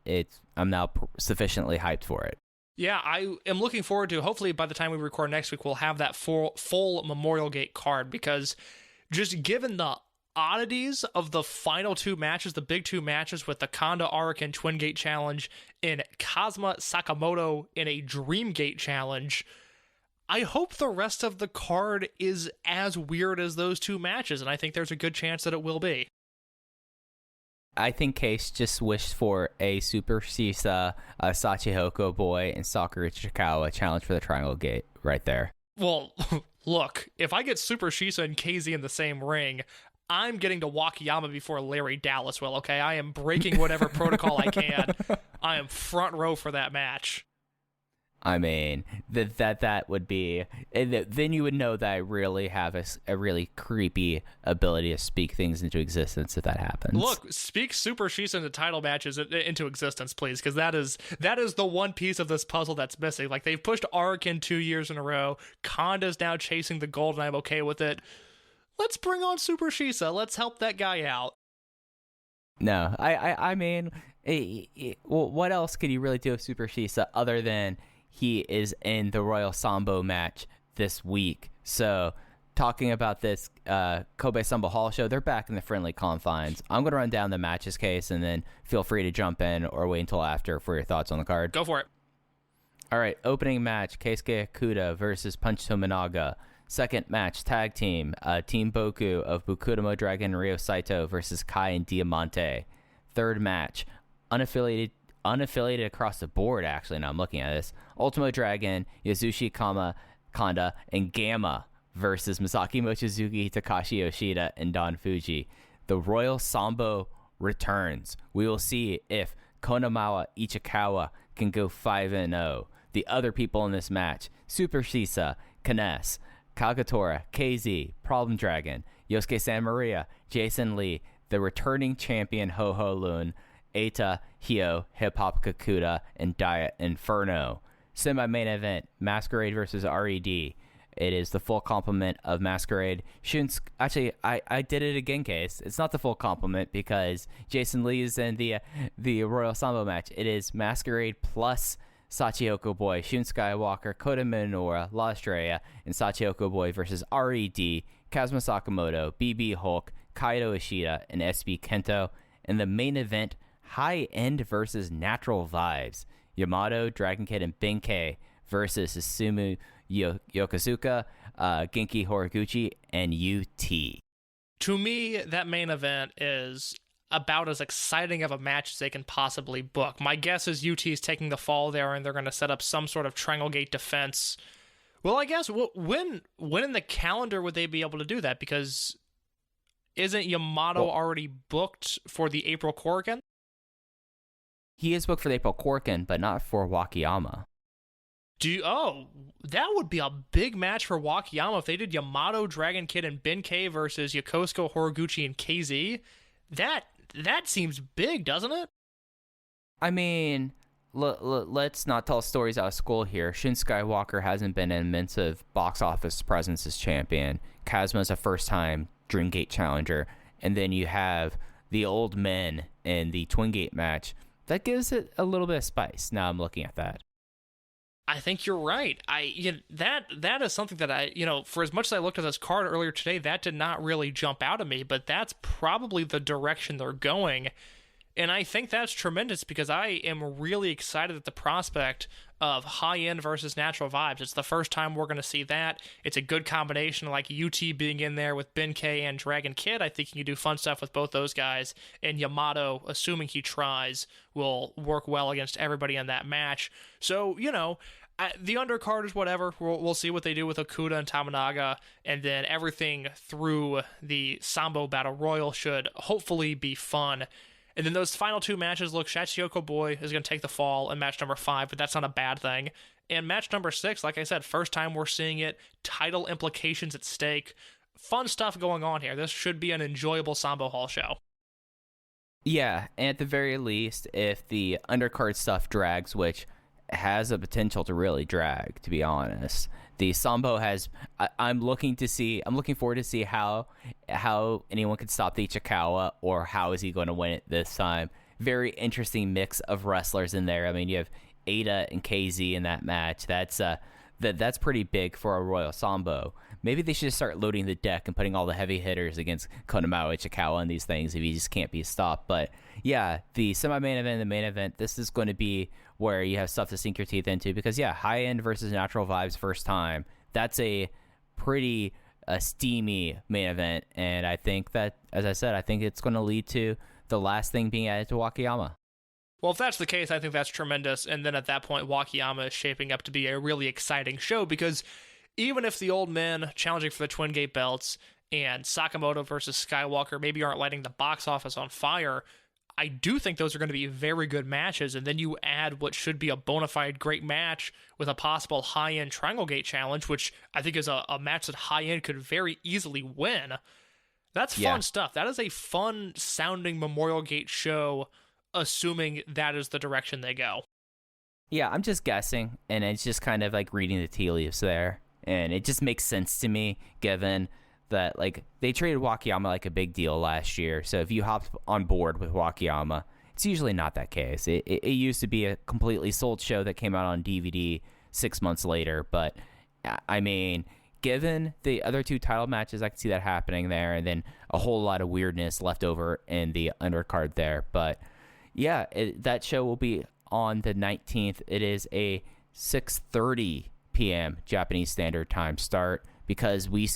I'm now sufficiently hyped for it. Yeah, I am looking forward to, hopefully by the time we record next week, we'll have that full Memorial Gate card, because just given the oddities of the final 2 matches, the big 2 matches with the Kanda Ariken Twin Gate Challenge and Kazuma Sakamoto in a Dream Gate Challenge, I hope the rest of the card is as weird as those 2 matches, and I think there's a good chance that it will be. I think Case just wished for a Super Shisa, Sachihoko Boy, and Sakura Ichikawa challenge for the Triangle Gate right there. Well, look, if I get Super Shisa and KZ in the same ring, I'm getting to Wakayama before Larry Dallas will, okay? I am breaking whatever protocol I can. I am front row for that match. I mean, that would be... Then you would know that I really have a really creepy ability to speak things into existence if that happens. Look, speak Super Shisa into title matches into existence, please, because that is the one piece of this puzzle that's missing. Like, they've pushed Ariken 2 years in a row. Konda's now chasing the gold, and I'm okay with it. Let's bring on Super Shisa. Let's help that guy out. No, I mean, well, what else could you really do with Super Shisa other than... he is in the Royal Sambo match this week. So, talking about this Kobe Sambo Hall show, they're back in the friendly confines. I'm going to run down the matches case, and then feel free to jump in or wait until after for your thoughts on the card. Go for it. All right, opening match, Keisuke Okuda versus Punch Tominaga. Second match, tag team, Team Boku of Bukudamo Dragon and Ryo Saito versus Kai and Diamante. Third match, unaffiliated across the board, actually, now I'm looking at this. Ultimo Dragon, Yasushi Kanda, and Gamma versus Masaki Mochizuki, Takashi Yoshida, and Don Fuji. The Royal Sambo returns. We will see if Konamawa Ichikawa can go 5-0. The other people in this match, Super Shisa, Kness, Kagetora, KZ, Problem Dragon, Yosuke San Maria, Jason Lee, the returning champion Ho Ho Lun, Eita, Hio, Hip Hop Kakuta, and Diet Inferno. Semi-main event, Masquerade versus RED. It is the full complement of Masquerade. Actually, I did it again, Case. It's not the full complement because Jason Lee is in the Royal Sambo match. It is Masquerade plus Sachihoko Boy, Shun Skywalker, Kota Minoura, La Estrella, and Sachihoko Boy versus RED, Kazuma Sakamoto, BB Hulk, Kaito Ishida, and SB Kento. In the main event, High End versus Natural Vibes. Yamato, Dragon Kid, and Benkei versus Susumu Yokosuka, Genki Horiguchi, and UT. To me, that main event is about as exciting of a match as they can possibly book. My guess is UT is taking the fall there, and they're going to set up some sort of Triangle Gate defense. Well, I guess, when in the calendar would they be able to do that? Because isn't Yamato already booked for the April Korakuen? He is booked for the April Korakuen, but not for Wakayama. That would be a big match for Wakayama if they did Yamato, Dragon Kid, and Benkei versus Yokosuka, Horiguchi, and KZ. That seems big, doesn't it? I mean, let's not tell stories out of school here. Shun Skywalker hasn't been an immense box office presence as champion. Kazuma's a first-time Dreamgate challenger. And then you have the old men in the Twin Gate match. That gives it a little bit of spice. Now I'm looking at that. I think you're right. That is something that for as much as I looked at this card earlier today, that did not really jump out at me, but that's probably the direction they're going. And I think that's tremendous because I am really excited at the prospect of high-end versus natural vibes. It's the first time we're going to see that. It's a good combination, like UT being in there with Ben K and Dragon Kid. I think you can do fun stuff with both those guys. And Yamato, assuming he tries, will work well against everybody in that match. So, the undercard is whatever. We'll see what they do with Okuda and Tamanaga, and then everything through the Sambo Battle Royal should hopefully be fun. And then those final two matches, look, Shachihoko Boy is going to take the fall in match number 5, but that's not a bad thing. And match number 6, like I said, first time we're seeing it, title implications at stake. Fun stuff going on here. This should be an enjoyable Sambo Hall show. Yeah, and at the very least, if the undercard stuff drags, which has a potential to really drag, to be honest. The Sambo has. I'm looking forward to see how anyone can stop the Ichikawa, or how is he going to win it this time. Very interesting mix of wrestlers in there. I mean, you have Ada and KZ in that match. That's pretty big for a Royal Sambo. Maybe they should start loading the deck and putting all the heavy hitters against Konamao Ichikawa and these things if he just can't be stopped. But yeah, the semi-main event and the main event, this is going to be where you have stuff to sink your teeth into because, yeah, high-end versus natural vibes first time. That's a pretty steamy main event. And I think that, as I said, I think it's going to lead to the last thing being added to Wakayama. Well, if that's the case, I think that's tremendous. And then at that point, Wakayama is shaping up to be a really exciting show because even if the old men challenging for the Twin Gate belts and Sakamoto versus Skywalker maybe aren't lighting the box office on fire, I do think those are going to be very good matches. And then you add what should be a bona fide great match with a possible high-end Triangle Gate challenge, which I think is a match that high-end could very easily win. That's fun stuff. That is a fun-sounding Memorial Gate show, assuming that is the direction they go. Yeah, I'm just guessing, and it's just kind of like reading the tea leaves there. And it just makes sense to me, given that, like, they traded Wakayama like a big deal last year. So if you hopped on board with Wakayama, it's usually not that case. It used to be a completely sold show that came out on DVD 6 months later. But, I mean, given the other two title matches, I can see that happening there. And then a whole lot of weirdness left over in the undercard there. But, yeah, that show will be on the 19th. It is a 6:30 p.m. Japanese Standard Time start because we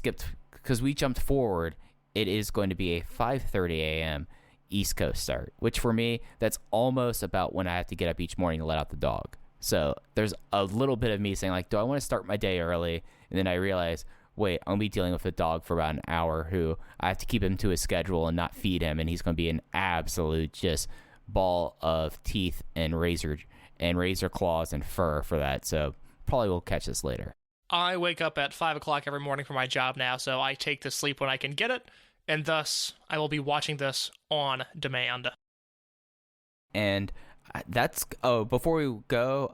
jumped forward. It is going to be a 5:30 a.m. East Coast start, which for me, that's almost about when I have to get up each morning to let out the dog. So there's a little bit of me saying, like, do I want to start my day early? And then I realize, wait, I'm going to be dealing with a dog for about an hour who I have to keep him to his schedule and not feed him, and he's going to be an absolute just ball of teeth and razor claws and fur for that. So probably will catch this later. I wake up at 5 o'clock every morning for my job now, so I take the sleep when I can get it, and thus I will be watching this on demand. And that's before we go,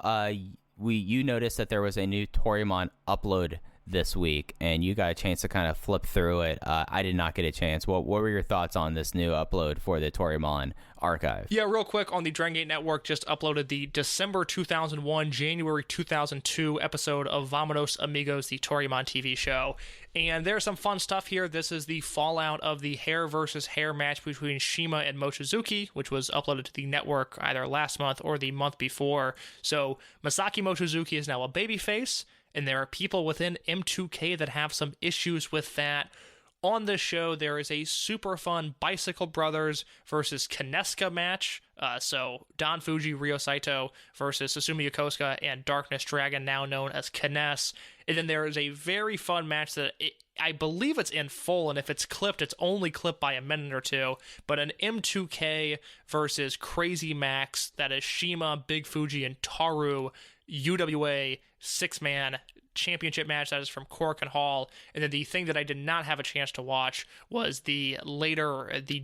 you noticed that there was a new Toryumon upload this week, and you got a chance to kind of flip through it. I did not get a chance. What were your thoughts on this new upload for the Toryumon archive? Yeah, real quick, on the Dragongate Network just uploaded the December 2001, January 2002 episode of Vamonos Amigos, the Toryumon TV show. And there's some fun stuff here. This is the fallout of the hair versus hair match between Shima and Mochizuki, which was uploaded to the network either last month or the month before. So Masaki Mochizuki is now a babyface, and there are people within M2K that have some issues with that. On this show, there is a super fun Bicycle Brothers versus Kineska match. So Don Fuji, Ryo Saito versus Susumi Yokosuka and Darkness Dragon, now known as Kines. And then there is a very fun match that I believe it's in full, and if it's clipped, it's only clipped by a minute or two. But an M2K versus Crazy Max, that is Shima, Big Fuji, and Taru, UWA 6-man championship match that is from Korakuen Hall. And then the thing that I did not have a chance to watch was the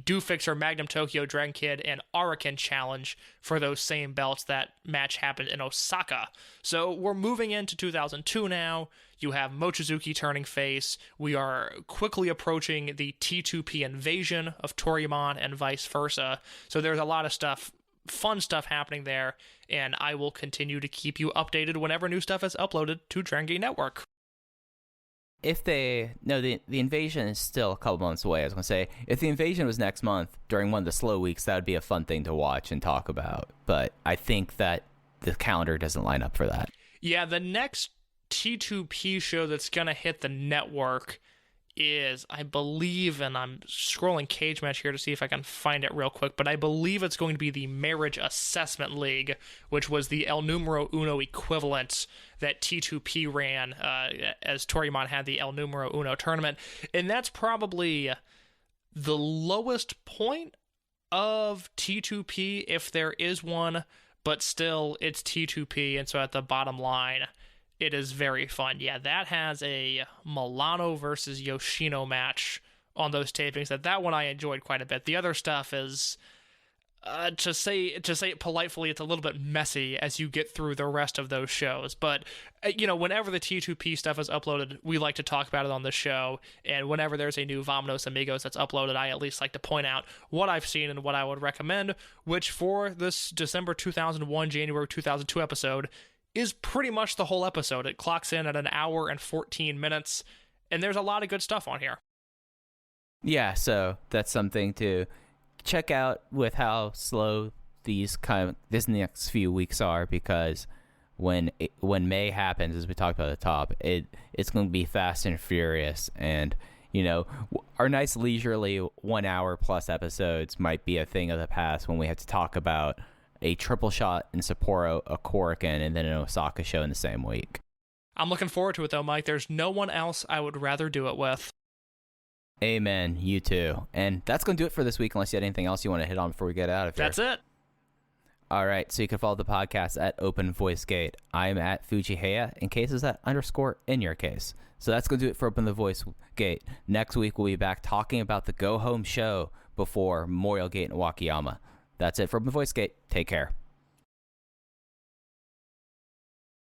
Do Fixer Magnum Tokyo Dragon Kid and Araken challenge for those same belts. That match happened in Osaka. So we're moving into 2002 now. You have Mochizuki turning face. We are quickly approaching the T2P invasion of Toryumon and vice versa. So there's a lot of stuff fun stuff happening there, and I will continue to keep you updated whenever new stuff is uploaded to Dragongate Network. If the invasion is still a couple months away, I was going to say, if the invasion was next month during one of the slow weeks, that would be a fun thing to watch and talk about. But I think that the calendar doesn't line up for that. Yeah, the next T2P show that's going to hit the network is, I believe, and I'm scrolling Cage Match here to see if I can find it real quick, but I believe it's going to be the Marriage Assessment League, which was the El Numero Uno equivalent that T2P ran, as Toryumon had the El Numero Uno tournament. And that's probably the lowest point of T2P, if there is one, but still, it's T2P, and so at the bottom line, it is very fun. Yeah, that has a Milano versus Yoshino match on those tapings. That one I enjoyed quite a bit. The other stuff is, to say it politely, it's a little bit messy as you get through the rest of those shows. But, whenever the T2P stuff is uploaded, we like to talk about it on the show. And whenever there's a new Vamonos Amigos that's uploaded, I at least like to point out what I've seen and what I would recommend, which for this December 2001, January 2002 episode is pretty much the whole episode. It clocks in at an hour and 14 minutes, and there's a lot of good stuff on here. Yeah, so that's something to check out with how slow this next few weeks are, because when May happens, as we talked about at the top, it's going to be fast and furious, and our nice leisurely 1 hour plus episodes might be a thing of the past when we have to talk about a triple shot in Sapporo, a Korakuen, and then an Osaka show in the same week. I'm looking forward to it, though, Mike. There's no one else I would rather do it with. Amen. You too. And that's going to do it for this week, unless you had anything else you want to hit on before we get out of here. That's it. All right. So you can follow the podcast at Open Voice Gate. I'm at Fujiheya, in case is that _ in your case. So that's going to do it for Open the Voice Gate. Next week, we'll be back talking about the go-home show before Memorial Gate in Wakayama. That's it for Open Voice Gate. Take care.